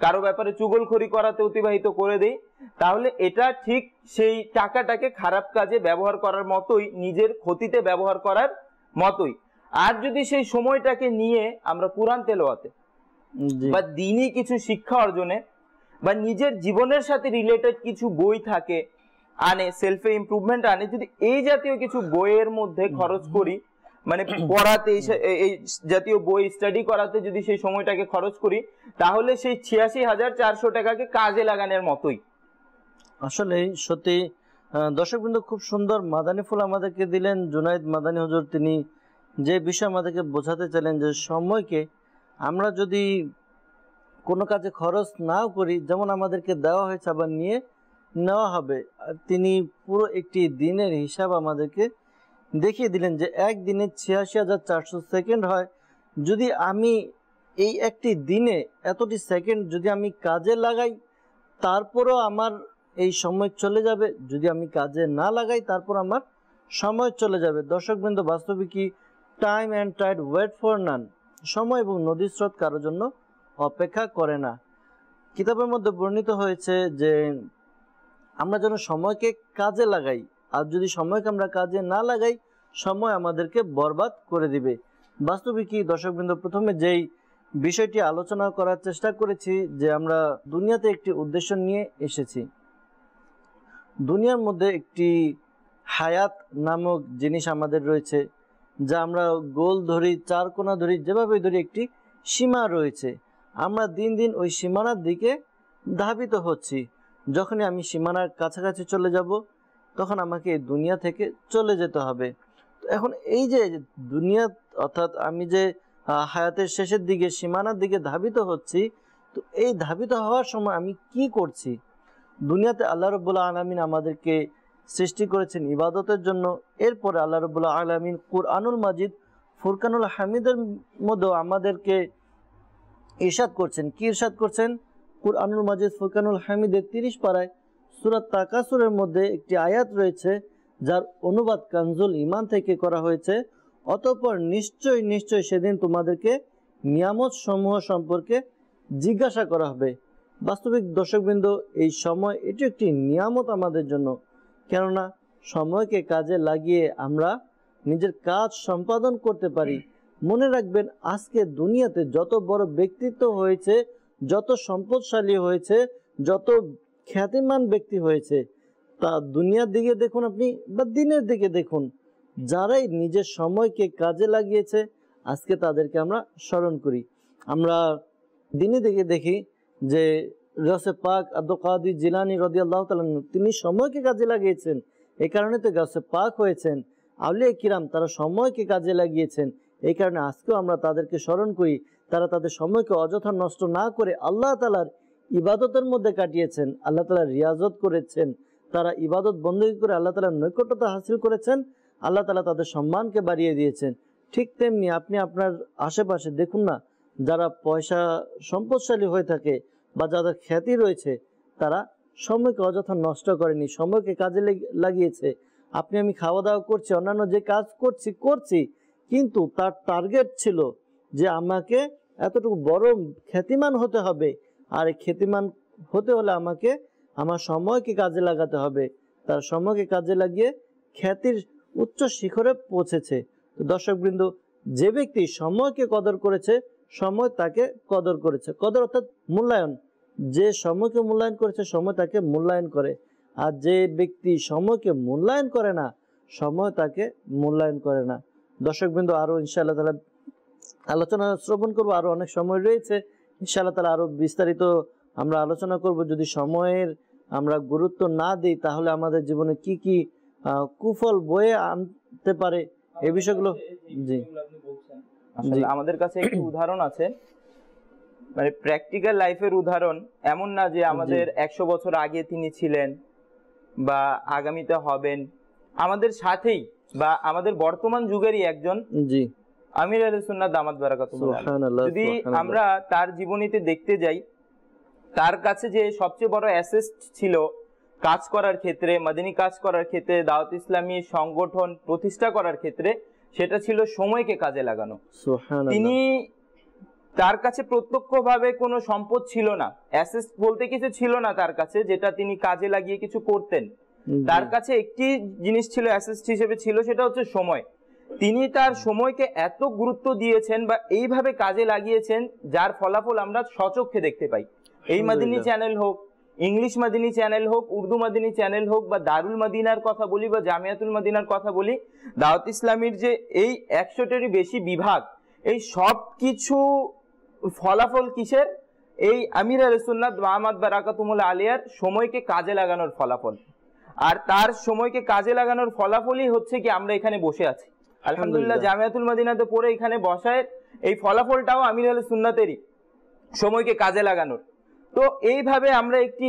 কারো ব্যাপারে চুগলখড়ি করাতে অতিবাহিত করে দেই, তাহলে এটা ঠিক সেই টাকাটাকে খারাপ কাজে ব্যবহার করার মতোই, নিজের ক্ষতিতে ব্যবহার করার মতোই। আর যদি সেই সময়টাকে নিয়ে আমরা কুরআন তেলাওয়াতে বা দ্বীনি কিছু শিক্ষা অর্জনে বা নিজের জীবনের সাথে রিলেটেড কিছু বই থাকে আনে, সেলফে ইমপ্রুভমেন্ট আনে, যদি এই জাতীয় কিছু বইয়ের মধ্যে খরচ করি, মানে পড়াতে, এই জাতীয় বই স্টাডি করাতে যদি সেই সময়টাকে খরচ করি, তাহলে সেই ৮৬,৪০০ টাকাকে কাজে লাগানোর মতোই। আসলে সত্যি দর্শকবৃন্দ খুব সুন্দর মাদানী ফুল আমাদেরকে দিলেন জুনাইদ মাদানী হুজুর। তিনি যে বিষয় আমাদেরকে বোঝাতে চাইলেন যে সময়কে আমরা যদি কোনো কাজে খরচ নাও করি, যেমন আমাদেরকে দেওয়া হয়েছে আবার নিয়ে নেওয়া হবে, তিনি পুরো একটি দিনের হিসাব আমাদেরকে দেখিয়ে দিলেন যে এক দিনে ৮৬,৪০০ সেকেন্ড হয়। যদি আমি এই একটি দিনে এতটি সেকেন্ড যদি আমি কাজে লাগাই, তারপরও আমার এই সময় চলে যাবে। যদি আমি কাজে না লাগাই, তারপর আমার সময় চলে যাবে। দর্শকবৃন্দ, বাস্তবে কি time and tide wait for none, সময় এবং নদীর স্রোত কারোর জন্য অপেক্ষা করে না। কিতাবের মধ্যে বর্ণিত হয়েছে যে আমরা যেন সময়কে কাজে লাগাই, আর যদি সময়কে আমরা কাজে না লাগাই, সময় আমাদেরকে বরবাদ করে দিবে। বাস্তবে কি দর্শকবৃন্দ, প্রথমে যেই বিষয়টি আলোচনা করার চেষ্টা করেছি যে আমরা দুনিয়াতে একটি উদ্দেশ্য নিয়ে এসেছি। দুনিয়ার মধ্যে একটি হায়াত নামক জিনিস আমাদের রয়েছে, যা আমরা গোল ধরি, চার কোনা ধরি, যেভাবে ধরি, একটি সীমা রয়েছে। আমরা দিন দিন ওই সীমানার দিকে ধাবিত হচ্ছি। যখনই আমি সীমানার কাছাকাছি চলে যাব, তখন আমাকে এই দুনিয়া থেকে চলে যেতে হবে। এখন এই যে দুনিয়া, অর্থাৎ আমি যে হায়াতের শেষের দিকে সীমানার দিকে ধাবিত হচ্ছি, তো এই ধাবিত হওয়ার সময় আমি কি করছি? দুনিয়াতে আল্লাহ রাব্বুল আলামিন আমাদেরকে সৃষ্টি করেছেন ইবাদতের জন্য। এরপরে আল্লাহ রাব্বুল আলামিন কুরআনুল মাজিদ ফুরকানুল হামিদের মধ্যে আমাদেরকে ইরশাদ করছেন। কি ইরশাদ করছেন? কুরআনুল মাজিদ ফুরকানুল হামিদের 30 পারায় সূরা তাকাসুরের মধ্যে একটি আয়াত রয়েছে, যার অনুবাদ কানজুল ঈমান থেকে করা হয়েছে। অতঃপর নিশ্চয় নিশ্চয় সেদিন তোমাদেরকে নিয়ামত সমূহ সম্পর্কে জিজ্ঞাসা করা হবে। বাস্তবিক দর্শকবৃন্দ, এই সময় এটি একটি নিয়ামত আমাদের জন্য, কেননা সময়কে কাজে লাগিয়ে আমরা নিজের কাজ সম্পাদন করতে পারি। মনে রাখবেন, আজকে দুনিয়াতে যত বড় ব্যক্তিত্ব হয়েছে, যত সম্পদশালী হয়েছে, যত খ্যাতিমান ব্যক্তি হয়েছে, তা দুনিয়ার দিকে দেখুন আপনি বা দিনের দিকে দেখুন, যারাই নিজের সময়কে কাজে লাগিয়েছে, আজকে তাদেরকে আমরা স্মরণ করি। আমরা দিনে দিকে দেখি যে গাউসে পাক আব্দুল কাদের জিলানী রাদিয়াল্লাহু তাআলা তিনি সময়কে কাজে লাগিয়েছেন, এই কারণে তো গাউসে পাক হয়েছেন। আউলিয়া কিরাম তারা সময়কে কাজে লাগিয়েছেন, এই কারণে আজকেও আমরা তাদেরকে স্মরণ করি। তারা তাদের সময়কে অযথা নষ্ট না করে আল্লাহ তাআলার ইবাদতের মধ্যে কাটিয়েছেন, আল্লাহ তাআলার রিয়াজত করেছেন, তারা ইবাদত বন্দী করে আল্লাহ তাআলার নৈকট্যতা হাসিল করেছেন, আল্লাহ তাআলা তাদের সম্মানকে বাড়িয়ে দিয়েছেন। ঠিক তেমনি আপনি আপনার আশেপাশে দেখুন না, যারা পয়সা সম্পদশালী হয়ে থাকে বা যাদের খ্যাতি রয়েছে, তারা সময়কে অযথা নষ্ট করেনি, সময়কে কাজে লাগিয়েছে। আপনি আমি খাওয়া দাওয়া করছি, অন্যান্য যে কাজ করছি, কিন্তু তার টার্গেট ছিল যে আমাকে এতটুকু বড় খ্যাতিমান হতে হবে, আর এই খ্যাতিমান হতে হলে আমাকে আমার সময়কে কাজে লাগাতে হবে। তার সময়কে কাজে লাগিয়ে খ্যাতির উচ্চ শিখরে পৌঁছেছে। তো দর্শকবৃন্দ, যে ব্যক্তি সময়কে কদর করেছে, সময় তাকে কদর করেছে। কদর অর্থাৎ মূল্যায়ন। যে সময়কে মূল্যায়ন করেছে, সময় তাকে মূল্যায়ন করে। আর যে ব্যক্তি সময়কে মূল্যায়ন করে না, সময় তাকে মূল্যায়ন করে না। দর্শকবৃন্দ, আরো ইনশাআল্লাহ তাআলা আলোচনা শ্রবণ করবো, আরো অনেক সময় রয়েছে। ইনশাআল্লাহ তাআলা আরো বিস্তারিত আমরা আলোচনা করব। যদি সময়ের আমরা গুরুত্ব না দিই তাহলে আমাদের জীবনে কি কি কুফল বয়ে আনতে পারে এই বিষয়গুলো। জি আসলে আমাদের কাছে একটি উদাহরণ আছে, মানে প্র্যাকটিক্যাল লাইফের উদাহরণ, এমন না যে আমাদের 100 বছর আগে তিনি ছিলেন বা আগামীতে হবেন, আমাদের সাথেই বা আমাদের বর্তমান যুগেরই একজন জি আমির আহলে সুন্নাত দামাত বারাকাতুহুল্লাহ। যদি আমরা তার জীবনীতে দেখতে যাই, তার কাছে যে সবচেয়ে বড় অ্যাসেট ছিল কাজ করার ক্ষেত্রে, মাদানী কাজ করার ক্ষেত্রে, দাওয়াত ইসলামী সংগঠন প্রতিষ্ঠা করার ক্ষেত্রে, সেটা ছিল সময়কে কাজে লাগানো। তিনি তার কাছে প্রত্যক্ষভাবে কোনো সম্পদ ছিল না, অ্যাসেট বলতে কিছু ছিল না তার কাছে যেটা তিনি কাজে লাগিয়ে কিছু করতেন। তার কাছে একটি জিনিস ছিল, অ্যাসেট হিসেবে ছিল, সেটা হচ্ছে সময়। তিনি তার সময়কে এত গুরুত্ব দিয়েছেন বা এইভাবে কাজে লাগিয়েছেন যার ফলাফল আমরা স্বচক্ষে দেখতে পাই। এই মাদিনী চ্যানেল হোক, ইংলিশ মাদিনী চ্যানেল হোক, উর্দু মাদিনী চ্যানেল হোক, বা দারুল মাদিনার কথা বলি বা জামিয়াতুল মাদিনার কথা বলি, দাওয়াত ইসলামীর যে এই 100টিরই বেশি বিভাগ, এই সব কিছু ফলাফল কিসের? এই আমির আহলে সুন্নাত দামাত বারাকাতুহুল্লাহ আলিয়ার সময়কে কাজে লাগানোর ফলাফল। আর তার সময়কে কাজে লাগানোর ফলাফলই হচ্ছে কি আমরা এখানে বসে আছি আলহামদুলিল্লাহ। জামিয়াতুল মাদিনাতে পড়ে এখানে বসায় এই ফলাফলটাও আমির আহলে সুন্নাতেরই, সময়কে কাজে লাগানোর। তো এইভাবে আমরা একটি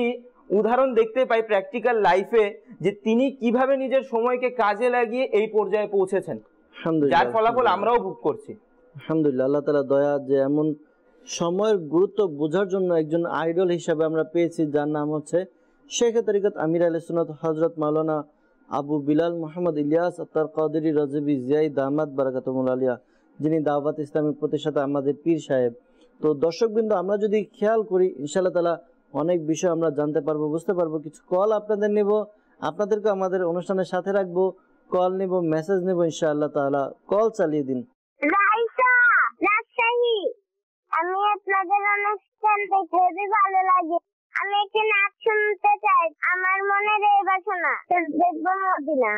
উদাহরণ দেখতে পাই প্র্যাকটিক্যাল লাইফে যে তিনি কিভাবে নিজের সময়কে কাজে লাগিয়ে এই পর্যায়ে পৌঁছেছেন, যার ফলাফল আমরাও ভোগ করছি। আলহামদুলিল্লাহ, আল্লাহ তাআলা দয়া যে এমন সময়ের গুরুত্ব বোঝার জন্য একজন আইডল হিসাবে আমরা পেয়েছি, যার নাম হচ্ছে শেখ তরিকত আমির আহলে সুন্নাত হযরত মাওলানা আবু বিলাল মোহাম্মদ ইলিয়াস আত্তার কাদেরী রাজবি জিয়াই দামাত বারাকাতুহুল্লাহ আলিয়া, যিনি দাওয়াত ইসলামের প্রতিষ্ঠাতা আমাদের পীর সাহেব। তো দর্শকবৃন্দ, আমরা যদি খেয়াল করি ইনশাআল্লাহ তাআলা অনেক বিষয় আমরা জানতে পারবো, বুঝতে পারবো। কিছু কল আপনাদের নেব, আপনাদেরকে আমাদের অনুষ্ঠানের সাথে রাখবো, কল নেব, মেসেজ নেব ইনশাআল্লাহ তাআলা। কল চালিয়ে দিন। আমি আপনাদের অনুষ্ঠান দেখতে ভালো লাগে, আমি একটি নাচ শুনতে চাই, আমার মনের এই বাসনা দেখবো মদিনা।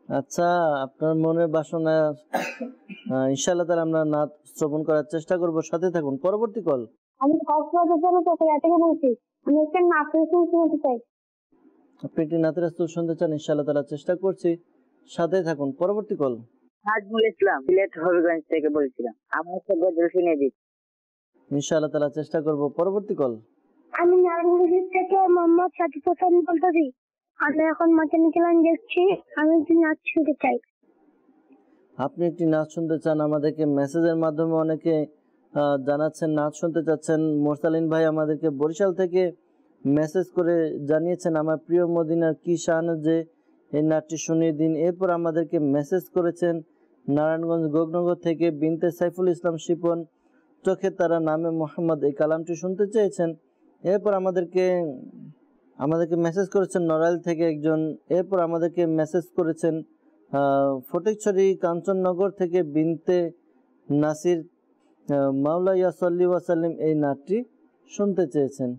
আচ্ছা, আপনার মনের বাসনা ইনশাআল্লাহ তাআলা আমরা নাচ শ্রবণ করার চেষ্টা করব, সাথে থাকুন। পরবর্তী কল। আমি কক্সবাজার থেকে বলছি, আমি একটা নাচ শুনতে চাই। আপনি একটি নাতের রাসূল শুনতে চান? ইনশাআল্লাহ তাআলা চেষ্টা করছি, সাথে থাকুন। পরবর্তী কল। নাজমুল ইসলাম, সিলেট হবিগঞ্জ থেকে বলছিলাম, আমার একটা গজল শুনে দিন। ইনশাআল্লাহ তাআলা চেষ্টা করব। পরবর্তী কল। আমি নারায়ণগঞ্জ থেকে মোহাম্মদ সাদিক হোসেন বলতেছি, আমি এখন মাদানী চ্যানেল দেখছি, আমি একটি নাচ শুনতে চাই। আপনি একটি নাচ শুনতে চান? আমাদেরকে মেসেজের মাধ্যমে অনেকে জানাচ্ছেন নাচ শুনতে চাচ্ছেন। মোরসালিন ভাই আমাদেরকে বরিশাল থেকে মেসেজ করে জানিয়েছেন আমার প্রিয় মদিনার কি শান যে এই নাচটি শুনিয়ে দিন। এরপর আমাদেরকে মেসেজ করেছেন নারায়ণগঞ্জ গোগনগর থেকে বিনতে সাইফুল ইসলাম শিপন, চোখে তারা নামে মোহাম্মদ, এই কালামটি শুনতে চেয়েছেন। এরপর আমাদেরকে মেসেজ করেছেন নড়াইল থেকে একজন। এরপর আমাদেরকে মেসেজ করেছেন ফটিকছড়ি কাঞ্চননগর থেকে বিনতে নাসির, মাওলা ইয়া সাল্লি ওয়াসাল্লিম, এই নাটটি শুনতে চেয়েছেন।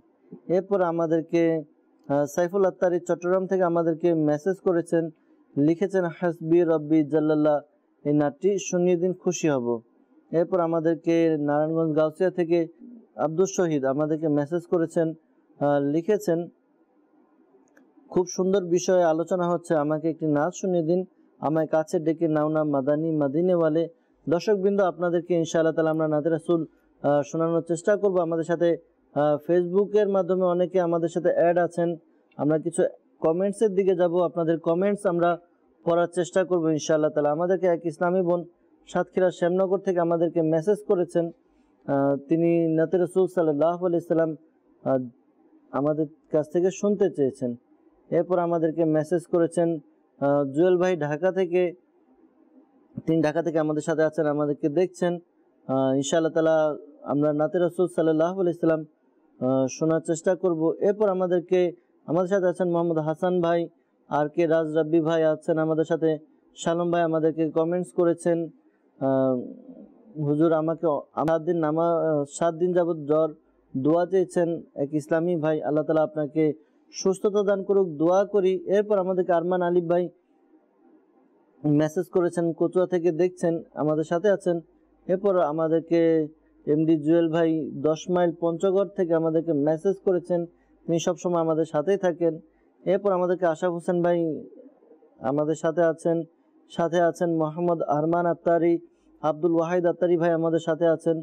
এরপর আমাদেরকে সাইফুল আত্তারি চট্টগ্রাম থেকে আমাদেরকে মেসেজ করেছেন, লিখেছেন হাসবি রব্বি জাল্লাল্লাহ, এই নাটটি শুনিয়ে দিন, খুশি হব। এরপর আমাদেরকে নারায়ণগঞ্জ গাউসিয়া থেকে আব্দুল শহীদ আমাদেরকে মেসেজ করেছেন, লিখেছেন খুব সুন্দর বিষয়ে আলোচনা হচ্ছে, আমাকে একটি নাচ শুনিয়ে দিন, আমায় কাছে ডেকে নাও না মাদানী মাদিনেওয়ালে। দর্শকবৃন্দ, আপনাদেরকে ইনশাআল্লাহ তাআলা আমরা নাতে রাসূল শোনানোর চেষ্টা করব। আমাদের সাথে ফেসবুকের মাধ্যমে অনেকে আমাদের সাথে অ্যাড আছেন, আমরা কিছু কমেন্টসের দিকে যাব, আপনাদের কমেন্টস আমরা পড়ার চেষ্টা করব ইনশাআল্লাহ তাআলা। আমাদেরকে এক ইসলামী বোন সাতক্ষীরা শ্যামনগর থেকে আমাদেরকে মেসেজ করেছেন, তিনি নাতে রাসূল সাল্লাল্লাহু আলাইহি সাল্লাম আমাদের কাছ থেকে শুনতে চেয়েছেন। এরপর আমাদেরকে মেসেজ করেছেন জুয়েল ভাই ঢাকা থেকে, তিনি ঢাকা থেকে আমাদের সাথে আছেন, আমাদেরকে দেখছেন। ইনশাআল্লাহ তাআলা আমরা নাতে রাসূল সাল্লাল্লাহু আলাইহি সাল্লাম শোনার চেষ্টা করব। এরপর আমাদের সাথে আছেন মোহাম্মদ হাসান ভাই, আর কে রাজ রাব্বি ভাই আছেন আমাদের সাথে, শালম ভাই আমাদেরকে কমেন্টস করেছেন, হুজুর আমাকে 7 দিন যাবত জ্বর, দোয়া চেয়েছেন এক ইসলামী ভাই, আল্লাহ তাআলা আপনাকে সুস্থতা দান করুক, দোয়া করি। এরপর আমাদেরকে আরমান আলিফ ভাই মেসেজ করেছেন, কচুয়া থেকে দেখছেন, আমাদের সাথে আছেন। এরপর আমাদেরকে এমডি জুয়েল ভাই 10 মাইল পঞ্চগড় থেকে আমাদেরকে মেসেজ করেছেন, তিনি সবসময় আমাদের সাথেই থাকেন। এরপর আমাদেরকে আশাফ হোসেন ভাই আমাদের সাথে আছেন মোহাম্মদ আরমান আত্তারি, আব্দুল ওয়াহিদ আত্তারি ভাই আমাদের সাথে আছেন।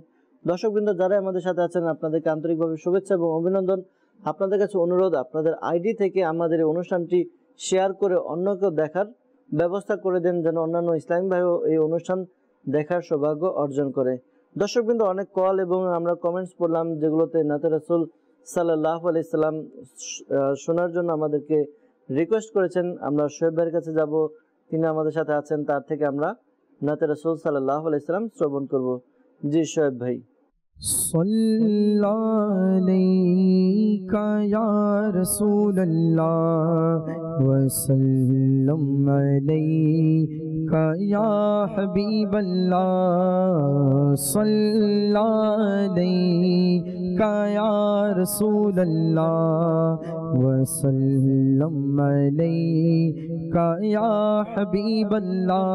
দর্শকবৃন্দ যারা আমাদের সাথে আছেন আপনাদেরকে আন্তরিকভাবে শুভেচ্ছা এবং অভিনন্দন। আপনাদের কাছে অনুরোধ, আপনাদের আইডি থেকে আমাদের এই অনুষ্ঠানটি শেয়ার করে অন্যকেও দেখার ব্যবস্থা করে দেন, যেন অন্যান্য ইসলামী ভাইও এই অনুষ্ঠান দেখার সৌভাগ্য অর্জন করে। দর্শকবৃন্দ অনেক কল এবং আমরা কমেন্টস পড়লাম, যেগুলোতে নাতে রাসূল সাল্লাল্লাহু আলাইহি সাল্লাম শোনার জন্য আমাদেরকে রিকোয়েস্ট করেছেন। আমরা শোয়েব ভাইয়ের কাছে যাব, তিনি আমাদের সাথে আছেন, তার থেকে আমরা নাতে রাসূল সাল্লাল্লাহু আলাইহি সাল্লাম শ্রবণ করব। জি শোয়েব ভাই। সাল্লাল্লাহু আলাইকা ইয়া রাসূলুল্লাহ ওয়া সাল্লাম আলাইকা ইয়া হাবিবাল্লাহ। সাল্লাল্লাহু আলাইকা ইয়া রাসূলুল্লাহ ওয়া সাল্লাম আলাইকা ইয়া হাবিবাল্লাহ।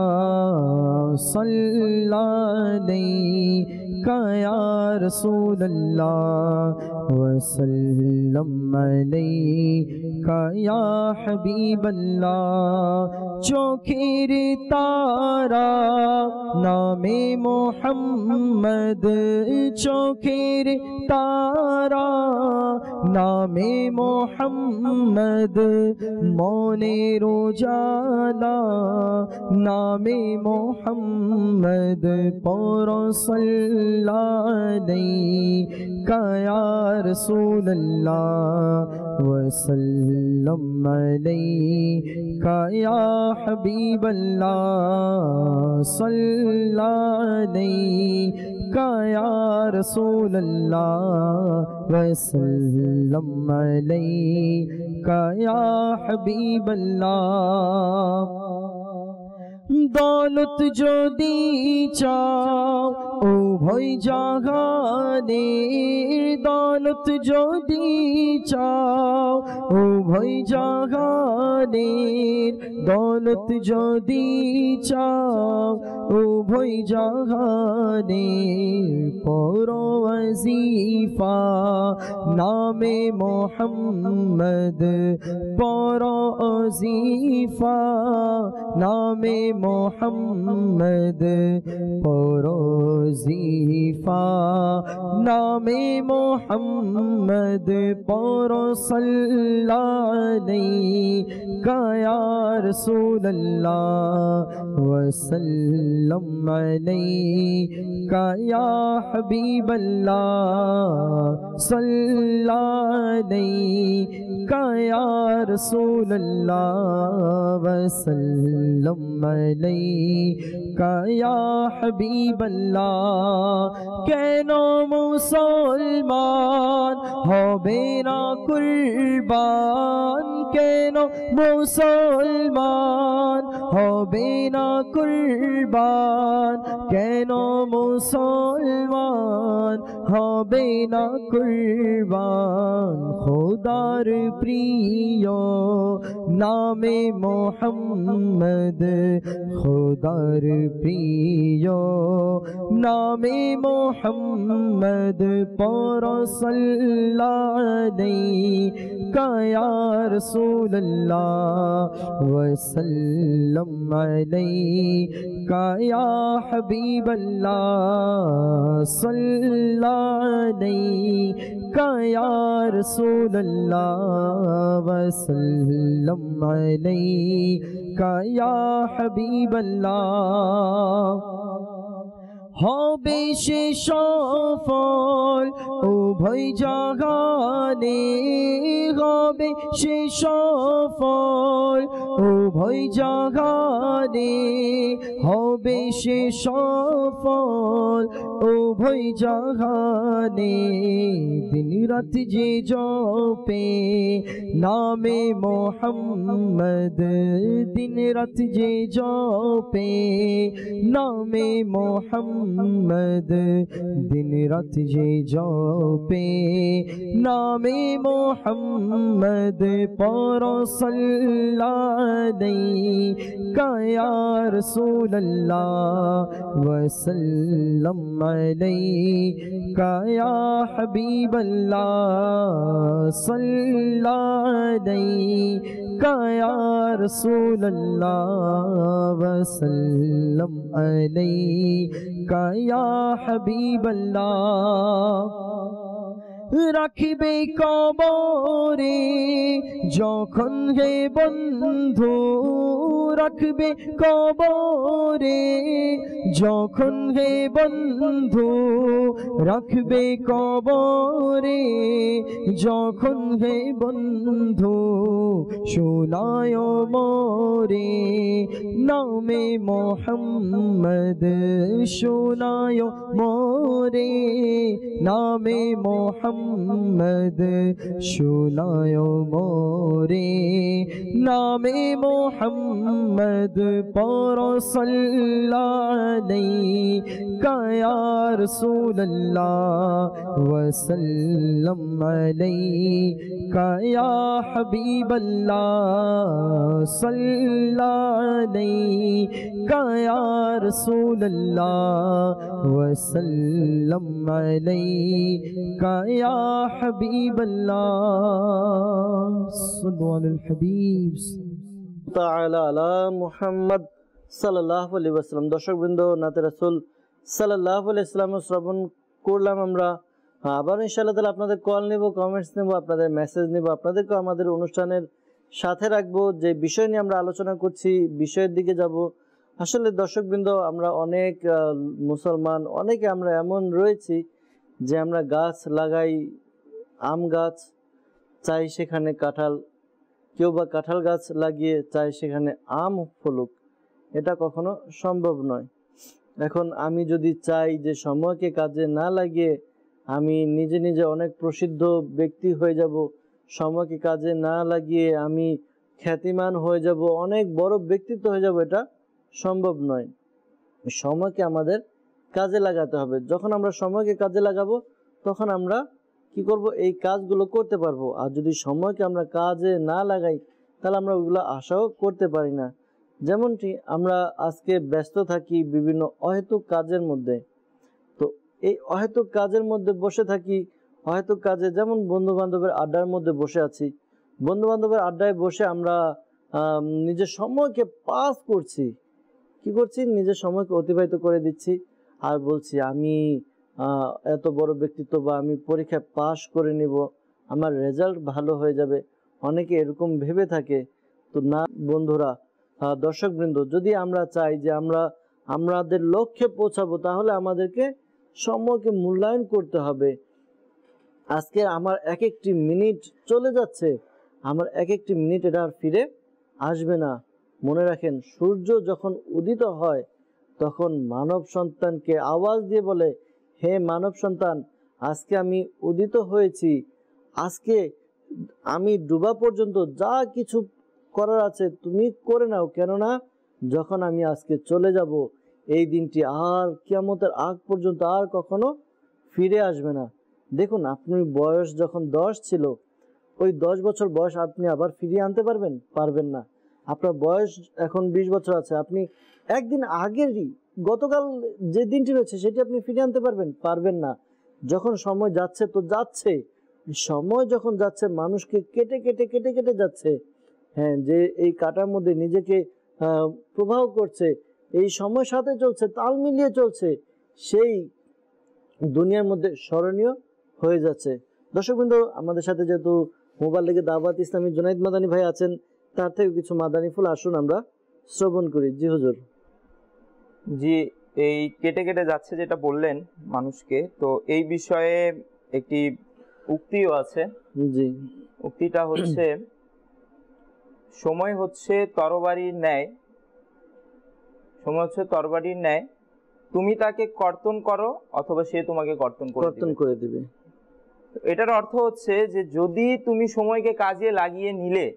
সাল্লাল্লাহু আলাইকা ইয়া রাসূলুল্লাহ ওয়া সাল্লাম আলাইকা ইয়া হাবিবাল্লাহ। চোখের তারা নামে মোহাম্মদ, চোখের তারা নামে মোহাম্মদ, মনের উজালা নামে মোহাম্মদ। পর সাল্লাল্লাহু আলাইকা ইয়া রাসূলুল্লাহ ওয়া সাল্লাম আলাইকা ইয়া হাবিবাল্লাহ। সাল্লাল্লাহু আলাইকা ইয়া রাসূলুল্লাহ ওয়া সাল্লাম আলাইকা ইয়া হাবিবাল্লাহ। দৌলত যদি চাও উভয় জাহানে, দৌলত যদি চাও উভয় জাহানে, দৌলত যদি চাও উভয় জাহানে। পর ওয়াজিফা নামে মোহাম্মদ, পর ওয়াজিফা নামে মোহাম্মদ, পর ওয়াজিফা নামে মোহাম্মদ। পর সাল্লাল্লাহু আলাইকা ইয়া রাসূলুল্লাহ ওয়া সাল্লাম আলাইকা ইয়া হাবিবাল্লাহ। সাল্লাল্লাহু আলাইকা ইয়া রাসূলুল্লাহ ওয়া সাল্লাম আলাইকা ইয়া হাবিবাল্লাহ। কেন মুসলমান হবে না কুরবান, কেন মুসলমান হবে না কুরবান, কেন মুসলমান হবে না কুরবান। খোদার প্রিয় নামে মোহাম্মদ, খোদার প্রিয় নামে মোহাম্মদ। পর সাল্লাল্লাহু আলাইকা ইয়া রাসূলুল্লাহ ওয়া সাল্লাম আলাইকা ইয়া হাবিবাল্লাহ। সাল্লাল্লাহু আলাইকা ইয়া রাসূলুল্লাহ ওয়া সাল্লাম আলাইকা ইয়া হাবিবাল্লাহ। হবে সে সফল উভয় জাহানে, হবে সে সফল উভয় জাহানে, হবে সে সফল উভয় জাহানে। দিন রাত যে জপে নামে মোহাম্মদ, দিন রাত যে জপে নামে মোহাম্মদ, দিন রাত যে জপে নামে মোহাম্মদ। محمد پر صلی علیکہ یا رسول اللہ وسلم علیکہ یا حبیب اللہ صلی علیکہ یا رسول اللہ وسلم علیکہ یا حبیب اللہ রাখিবে কবরে যখন হে বন্ধু রাখবে কবরে যখন হে বন্ধু রাখবে কবরে যখন হে বন্ধু শোনায় মোরে নামে মোহাম্মদ শোনায় মোরে নামে মোহাম্মদ শোনায় মোরে নামে মোহাম্মদ পর সাল্লাল্লাহু ইয়া রাসূলুল্লাহ ওয়াসাল্লাম আলাইকা ইয়া হাবিবাল্লাহ সাল্লাল্লাহু আলাইকা ইয়া রাসূলুল্লাহ ওয়াসাল্লাম আলাইকা ইয়া হাবিবাল্লাহ সাল্লু আলাল হাবিব তাআলা আলা মুহাম্মদ সাল্লাল্লাহু আলাইহি ওয়াসাল্লাম। দর্শকবৃন্দ, নাতে রাসূল সাল্লাল্লাহু আলাইহি ওয়াসাল্লাম শ্রবণ করলাম আমরা। আবার ইনশাআল্লাহ তাআলা আপনাদের কল নেব, কমেন্টস নেব, আপনাদের মেসেজ নেব, আপনাদেরকে আমাদের অনুষ্ঠানের সাথে রাখবো। যে বিষয় নিয়ে আমরা আলোচনা করছি বিষয়ের দিকে যাব। আসলে দর্শকবৃন্দ, আমরা অনেক মুসলমান, অনেকে আমরা এমন রয়েছি যে আমরা গাছ লাগাই, আম গাছ চাই সেখানে কাঁঠাল, কেউ বা কাঁঠাল গাছ লাগিয়ে চাই সেখানে আম ফলুক। এটা কখনো সম্ভব নয়। এখন আমি যদি চাই যে সময়কে কাজে না লাগিয়ে আমি নিজে নিজে অনেক প্রসিদ্ধ ব্যক্তি হয়ে যাব, সময়কে কাজে না লাগিয়ে আমি খ্যাতিমান হয়ে যাব, অনেক বড় ব্যক্তিত্ব হয়ে যাব, এটা সম্ভব নয়। সময়কে আমাদের কাজে লাগাতে হবে। যখন আমরা সময়কে কাজে লাগাবো তখন আমরা কি করব, এই কাজগুলো করতে পারবো। আর যদি সময়কে আমরা কাজে না লাগাই তাহলে আমরা ওইগুলো আশাও করতে পারি না। যেমনটি আমরা আজকে ব্যস্ত থাকি বিভিন্ন অহেতুক কাজের মধ্যে, তো এই অহেতুক কাজের মধ্যে বসে থাকি, অহেতুক কাজে যেমন বন্ধু বান্ধবের আড্ডার মধ্যে বসে আছি, বন্ধু বান্ধবের আড্ডায় বসে আমরা নিজের সময়কে পাস করছি, কি করছি, নিজের সময়কে অতিবাহিত করে দিচ্ছি আর বলছি আমি এত বড় ব্যক্তিত্ব বা আমি পরীক্ষায় পাশ করে নিব, আমার রেজাল্ট ভালো হয়ে যাবে। অনেকে এরকম ভেবে থাকে। তো না বন্ধুরা, দর্শকবৃন্দ, যদি আমরা চাই যে আমরা আমাদের লক্ষ্যে পৌঁছাবো তাহলে আমাদেরকে সময়কে মূল্যায়ন করতে হবে। আজকে আমার এক একটি মিনিট চলে যাচ্ছে, আমার এক একটি মিনিট এটা আর ফিরে আসবে না। মনে রাখেন, সূর্য যখন উদিত হয় তখন মানব সন্তানকে আওয়াজ দিয়ে বলে, হে মানব সন্তান, আজকে আমি উদিত হয়েছি, আজকে আমি ডুবা পর্যন্ত যা কিছু করার আছে তুমি করে নাও, কেননা যখন আমি আজকে চলে যাব এই দিনটি আর কিয়ামতের আগ পর্যন্ত আর কখনো ফিরে আসবে না। দেখুন, আপনি বয়স যখন 10 ছিল, ওই 10 বছর বয়স আপনি আবার ফিরিয়ে আনতে পারবেন? পারবেন না। আপনার বয়স এখন 20 বছর আছে, আপনি একদিন আগেরই গতকাল যে দিনটি রয়েছে সেটি আপনি ফিরিয়ে আনতে পারবেন? পারবেন না। যখন সময় যাচ্ছে তো যাচ্ছে, সময় যখন যাচ্ছে মানুষকে কেটে কেটে কেটে কেটে যাচ্ছে, হ্যাঁ, যে এই কাটার মধ্যে নিজেকে প্রবাহ করছে, এই সময়ের সাথে চলছে, তাল মিলিয়ে চলছে, সেই দুনিয়ার মধ্যে স্মরণীয় হয়ে যাচ্ছে। দর্শকবৃন্দ, আমাদের সাথে যেহেতু মোবাল্লিগে দাওয়াত ইসলামী জুনাইদ মাদানী ভাই আছেন, তার থেকে কিছু মাদানী ফুল আসুন আমরা শ্রবণ করি। জি হুজুর। জি, এই কেটে কেটে যাচ্ছে যেটা বললেন মানুষকে, তো এই বিষয়ে একটি উক্তিও আছে। জি, উক্তিটা হচ্ছে, সময় হচ্ছে তরবারির ন্যায়, সময় হচ্ছে তরবারির ন্যায়, তুমি তাকে কর্তন করো অথবা সে তোমাকে কর্তন করে দিবে। এটার অর্থ হচ্ছে যে যদি তুমি সময়কে কাজে লাগিয়ে নিলে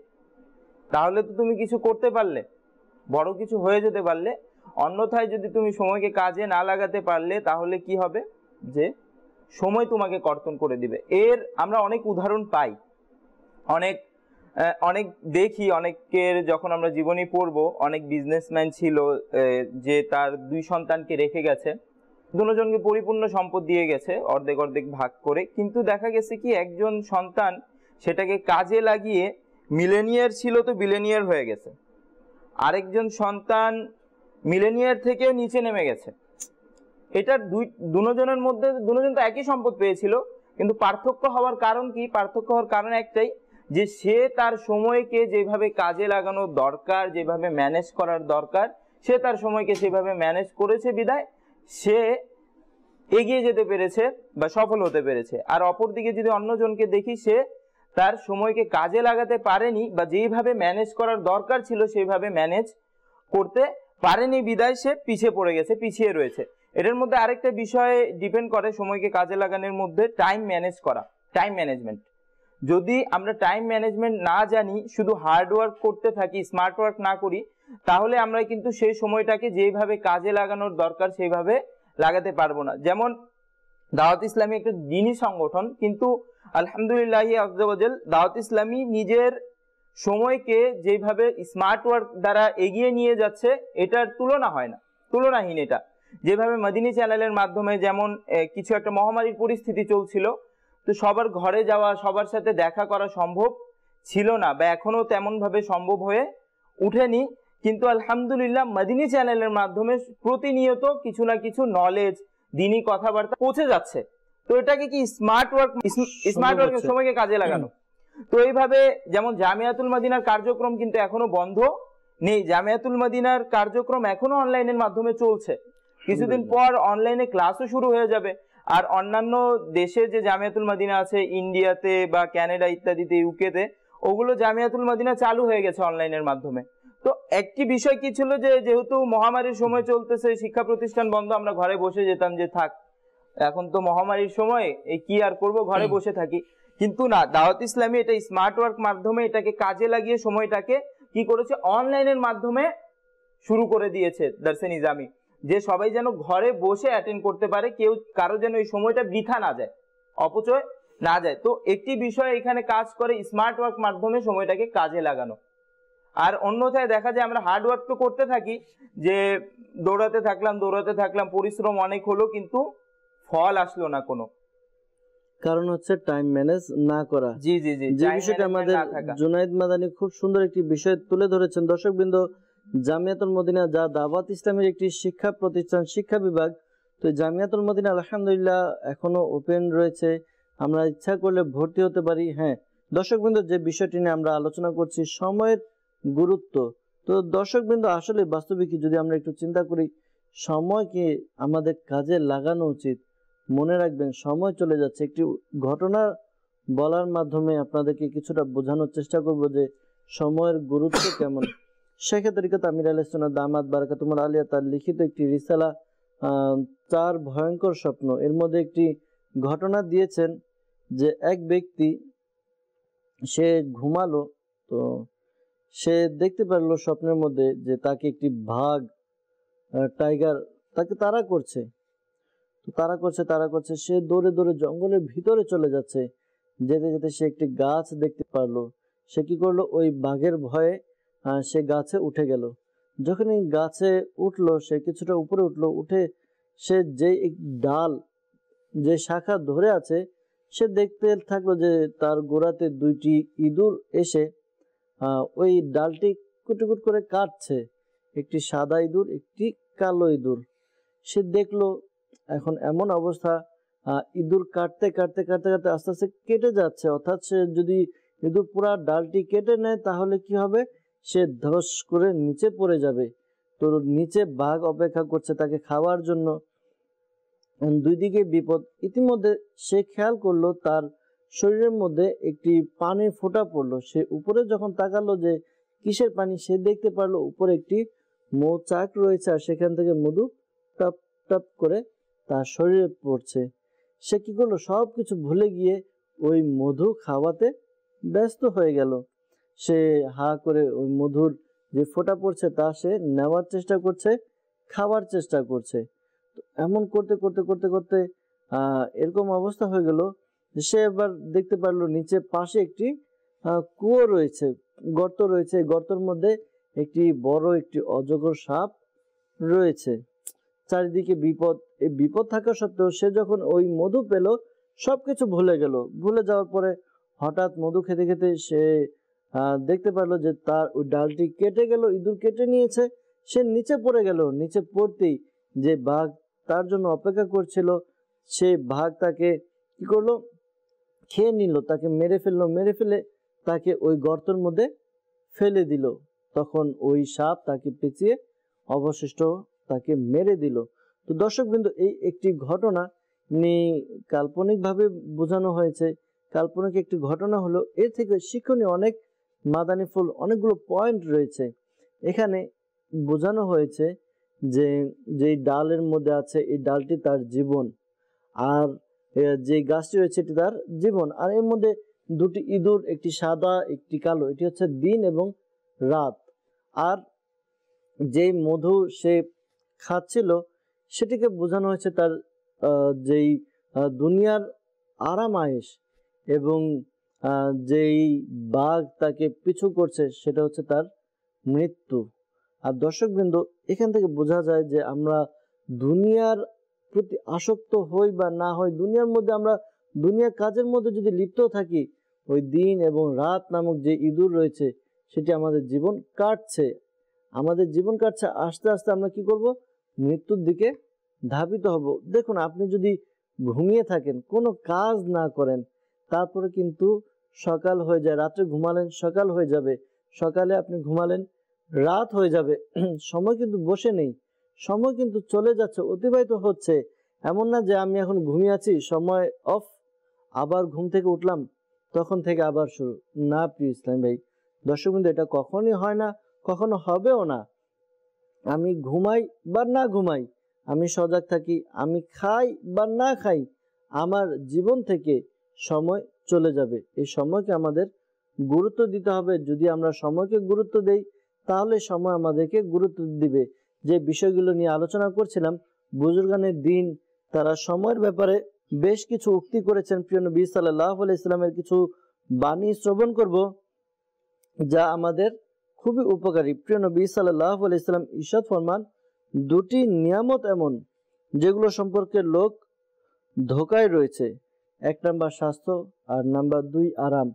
তাহলে তো তুমি কিছু করতে পারলে, বড় কিছু হয়ে যেতে পারলে। অন্যথায় যদি তুমি সময়কে কাজে না লাগাতে পারলে তাহলে কি হবে, যে সময় তোমাকে কর্তন করে দিবে। এর আমরা অনেক উদাহরণ পাই, অনেক অনেক দেখি অনেকের, যখন আমরা জীবনী পড়বো, অনেক বিজনেসম্যান ছিল যে তার 2 সন্তানকে রেখে গেছে, দুজনকে পরিপূর্ণ সম্পদ দিয়ে গেছে অর্ধেক অর্ধেক ভাগ করে, কিন্তু দেখা গেছে কি একজন সন্তান সেটাকে কাজে লাগিয়ে মিলেনিয়ার ছিল তো বিলেনিয়ার হয়ে গেছে, আরেকজন সন্তান মিলেনিয়ার থেকেও নিচে নেমে গেছে। এটার দুজনের মধ্যে দুজন তো একই সম্পদ পেয়েছিল, কিন্তু পার্থক্য হওয়ার কারণ কি? পার্থক্য হওয়ার কারণ একটাই, যে সে তার সময়কে যেভাবে কাজে লাগানো দরকার, যেভাবে ম্যানেজ করার দরকার, সে তার সময়কে সেভাবে ম্যানেজ করেছে বিধায় সে এগিয়ে যেতে পেরেছে বা সফল হতে পেরেছে। আর অপরদিকে যদি অন্যজনকে দেখি, সে তার সময়কে কাজে লাগাতে পারেনি বা যেইভাবে ম্যানেজ করার দরকার ছিল সেইভাবে ম্যানেজ করতে পারেনি বিধায় সে পিছিয়ে পড়ে গেছে, পিছিয়ে রয়েছে। এটার মধ্যে আরেকটা বিষয় ডিপেন্ড করে সময়কে কাজে লাগানোর মধ্যে, টাইম ম্যানেজ করা, টাইম ম্যানেজমেন্ট। যদি আমরা টাইম ম্যানেজমেন্ট না জানি, শুধু হার্ড ওয়ার্ক করতে থাকি, স্মার্ট ওয়ার্ক না করি, তাহলে আমরা কিন্তু সেই সময়টাকে যেভাবে কাজে লাগানোর দরকার সেইভাবে লাগাতে পারবো না। যেমন দাওয়াত ইসলামী একটা দ্বীনি সংগঠন, কিন্তু আলহামদুলিল্লাহ আযজা ওয়া জাল দাওয়াত ইসলামী নিজের সময়কে যেভাবে স্মার্ট ওয়ার্ক দ্বারা এগিয়ে নিয়ে যাচ্ছে, এটার তুলনা হয় না, তুলনাহীন এটা। যেভাবে মদিনী চ্যানেলের মাধ্যমে, যেমন কিছু একটা মহামারীর পরিস্থিতি চলছিল, তো সবার ঘরে যাওয়া, সবার সাথে দেখা করা সম্ভব ছিল না বা এখনো তেমন ভাবে সম্ভব হয়ে উঠেনি, কিন্তু আলহামদুলিল্লাহ মদিনী চ্যানেলের মাধ্যমে প্রতিনিয়ত কিছু না কিছু নলেজ, দ্বীনি কথাবার্তা পৌঁছে যাচ্ছে। তো এটাকে কি স্মার্ট ওয়ার্ক, স্মার্ট ওয়ার্ক, সময়কে কাজে লাগানো। তো এইভাবে যেমন জামিয়াতুল মদিনার কার্যক্রম কিন্তু এখনো বন্ধ নেই, জামিয়াতুল মদিনার কার্যক্রম এখনো অনলাইনের মাধ্যমে চলছে, কিছুদিন পর অনলাইনে ক্লাসও শুরু হয়ে যাবে। আর অন্যান্য দেশের যে জামিয়াতুল মদিনা আছে, ইন্ডিয়াতে বা কানাডা ইত্যাদিতে, ইউকেতে, ওগুলো জামিয়াতুল মদিনা চালু হয়ে গেছে অনলাইনের মাধ্যমে। তো একটি বিষয় কি ছিল, যে যেহেতু মহামারীর সময় চলতেছে, শিক্ষা প্রতিষ্ঠান বন্ধ, আমরা ঘরে বসে যেতাম যে থাক, এখন তো মহামারীর সময়, এই কি আর করব, ঘরে বসে থাকি। কিন্তু না, দাওয়াত ইসলামী এটা স্মার্ট ওয়ার্ক মাধ্যমে এটাকে কাজে লাগিয়ে সময়টাকে কি করেছে, অনলাইনের মাধ্যমে শুরু করে দিয়েছে দারসে নিজামি, যে সবাই যেন ঘরে বসে অ্যাটেন্ড করতে পারে, কেউ কারো যেন এই সময়টা বৃথা না যায়, অপচয় না যায়। তো একটি বিষয় এখানে কাজ করে স্মার্ট ওয়ার্ক মাধ্যমে সময়টাকে কাজে লাগানো। আর অন্যথায় দেখা যায় আমরা হার্ড ওয়ার্ক তো করতে থাকি, যে দৌড়াতে থাকলাম, পরিশ্রম অনেক হলো, কিন্তু ফল আসলো না কোনো, কারণ হচ্ছে টাইম ম্যানেজ না করা। জি জি জি, যে বিষয়টা আমাদের জুনায়েদ মাদানী খুব সুন্দর একটি বিষয় তুলে ধরেছেন। দর্শকবৃন্দ, জামিয়াতুল মদিনা যা দাওয়াত ইসলামের একটি শিক্ষা প্রতিষ্ঠান, শিক্ষা বিভাগ, তো জামিয়াতুল মদিনা আলহামদুলিল্লাহ এখনো ওপেন রয়েছে, আমরা ইচ্ছা করলে ভর্তি হতে পারি। হ্যাঁ দর্শকবৃন্দ, যে বিষয়টি নিয়ে আমরা আলোচনা করছি, সময়ের গুরুত্ব। তো দর্শকবৃন্দ, আসলে বাস্তবিকই যদি আমরা একটু চিন্তা করি, সময়কে আমাদের কাজে লাগানো উচিত। মনে রাখবেন, সময় চলে যাচ্ছে। একটি ঘটনা বলার মাধ্যমে আপনাদেরকে কিছুটা বোঝানোর চেষ্টা করব যে সময়ের গুরুত্ব কেমন। শেখ তরিকত আমির আলাইহিস সালাম দামাত বারাকাতুহুল আলিয়া তার লিখিত একটি রিসালা 4 ভয়ঙ্কর স্বপ্ন, এর মধ্যে একটি ঘটনা দিয়েছেন যে এক ব্যক্তি, সে ঘুমালো, তো সে দেখতে পেল স্বপ্নের মধ্যে যে তাকে একটি বাঘ, টাইগার তাকে তাড়া করছে। তো তাড়া করছে, সে দৌড়ে দৌড়ে জঙ্গলের ভিতরে চলে যাচ্ছে। যেতে যেতে সে একটি গাছ দেখতে পারলো। সে কি করলো, ওই বাঘের ভয়ে সে গাছে উঠে গেল। যখন এই গাছে উঠলো, সে কিছুটা উপরে উঠলো, উঠে সে যে ডাল, যে শাখা ধরে আছে, সে দেখতে থাকলো যে তার গোড়াতে 2টি ইঁদুর এসে ওই ডালটি কুটকুট করে কাটছে। একটি সাদা ইঁদুর, একটি কালো ইঁদুর। সে দেখলো এখন এমন অবস্থা, ইঁদুর কাটতে কাটতে কাটতে কাটতে আস্তে আস্তে কেটে যাচ্ছে। অর্থাৎ সে যদি ইঁদুর পুরা ডালটি কেটে নেয় তাহলে কি হবে, সে ধস করে নিচে পড়ে যাবে। তো নিচে বাঘ অপেক্ষা করছে তাকে খাওয়ার জন্য। 2 দিকে বিপদ। ইতিমধ্যে সে খেয়াল করলো তার শরীরের মধ্যে একটি পানির ফোঁটা পড়লো। সে উপরে যখন তাকালো যে কিসের পানি, সে দেখতে পারলো উপরে একটি মৌচাক রয়েছে, আর সেখান থেকে মধু টপ টপ করে তার শরীরে পড়ছে। সে কি করলো, সবকিছু ভুলে গিয়ে ওই মধু খাওয়াতে ব্যস্ত হয়ে গেল। সে হা করে ওই মধুর যে ফোঁটা পড়ছে তা সে নেওয়ার চেষ্টা করছে, খাওয়ার চেষ্টা করছে। এমন করতে করতে করতে করতে এরকম অবস্থা হয়ে গেল, সে এবার দেখতে পারলো নিচে পাশে একটি কুয়ো রয়েছে, গর্ত রয়েছে, গর্তের মধ্যে একটি বড় একটি অজগর সাপ রয়েছে। চারিদিকে বিপদ, এই বিপদ থাকা সত্ত্বেও সে যখন ওই মধু পেল সবকিছু ভুলে গেল। ভুলে যাওয়ার পরে হঠাৎ মধু খেতে খেতে সে দেখতে পারলো যে তার ওই ডালটি কেটে গেল, ইঁদুর কেটে নিয়েছে। সে নিচে পড়ে গেল। নিচে পড়তেই যে বাঘ তার জন্য অপেক্ষা করছিল সেই বাঘ তাকে কি করলো, খেয়ে নিল, তাকে মেরে ফেললো। মেরে ফেলে তাকে ওই গর্তের মধ্যে ফেলে দিল। তখন ওই সাপ তাকে পেঁচিয়ে অবশিষ্ট তাকে মেরে দিল। তো দর্শকবৃন্দ, এই একটি ঘটনা কাল্পনিকভাবে বোঝানো হয়েছে, কাল্পনিক একটি ঘটনা হলো। এর থেকে শিক্ষণীয় অনেক মাদানী ফুল, অনেকগুলো পয়েন্ট রয়েছে। এখানে বোঝানো হয়েছে যে যে ডালের মধ্যে আছে এই ডালটি তার জীবন, আর যে গাছটি রয়েছে এটি তার জীবন। আর এর মধ্যে দুটি ইঁদুর, একটি সাদা একটি কালো, এটি হচ্ছে দিন এবং রাত। আর যে মধু সে খাচ্ছিল সেটিকে বোঝানো হয়েছে তার যেই দুনিয়ার আরাম আয়েশ, এবং যেই বাঘ তাকে পিছু করছে সেটা হচ্ছে তার মৃত্যু। আর দর্শকবৃন্দ, এখান থেকে বোঝা যায় যে আমরা দুনিয়ার প্রতি আসক্ত হই বা না হই, দুনিয়ার মধ্যে আমরা দুনিয়ার কাজের মধ্যে যদি লিপ্ত থাকি, ওই দিন এবং রাত নামক যে ইঁদুর রয়েছে সেটি আমাদের জীবন কাটছে, আমাদের জীবন কাটছে। আস্তে আস্তে আমরা কি করব, মৃত্যুর দিকে ধাবিত হব। দেখুন, আপনি যদি ঘুমিয়ে থাকেন, কোনো কাজ না করেন, তারপরে কিন্তু সকাল হয়ে যায়। রাত্রে ঘুমালেন, সকাল হয়ে যাবে, সকালে আপনি ঘুমালেন, রাত হয়ে যাবে। সময় কিন্তু বসে নেই, সময় কিন্তু চলে যাচ্ছে, অতিবাহিত হচ্ছে। এমন না যে আমি এখন ঘুমিয়ে আছি, সময় অফ, আবার ঘুম থেকে উঠলাম, তখন থেকে আবার শুরু। না প্রিয় ইসলাম ভাই, দর্শক বিন্দু, এটা কখনই হয় না, কখনো হবেও না। আমি ঘুমাই বা না ঘুমাই, আমি সজাগ থাকি, আমি খাই বা না খাই, আমার জীবন থেকে সময় চলে যাবে। এই সময়কে আমাদের গুরুত্ব দিতে হবে। যদি আমরা সময়কে গুরুত্ব দেই, তাহলে সময় আমাদেরকে গুরুত্ব দিবে। যে বিষয়গুলো নিয়ে আলোচনা করছিলাম, বুজুর্গানের দিন, তারা সময়ের ব্যাপারে বেশ কিছু উক্তি করেছেন। প্রিয় নবী সাল্লাল্লাহু আলাইহি সাল্লামের কিছু বাণী শ্রবণ করব যা আমাদের খুবই উপকারী। প্রিয় নবী সাল্লাল্লাহু আলাইহি সাল্লাম ইরশাদ ফরমান, দুটি নিয়ামত এমন যেগুলো সম্পর্কে লোক ধোকায় রয়েছে। 1 নাম্বার স্বাস্থ্য, আর নাম্বার 2 আরাম।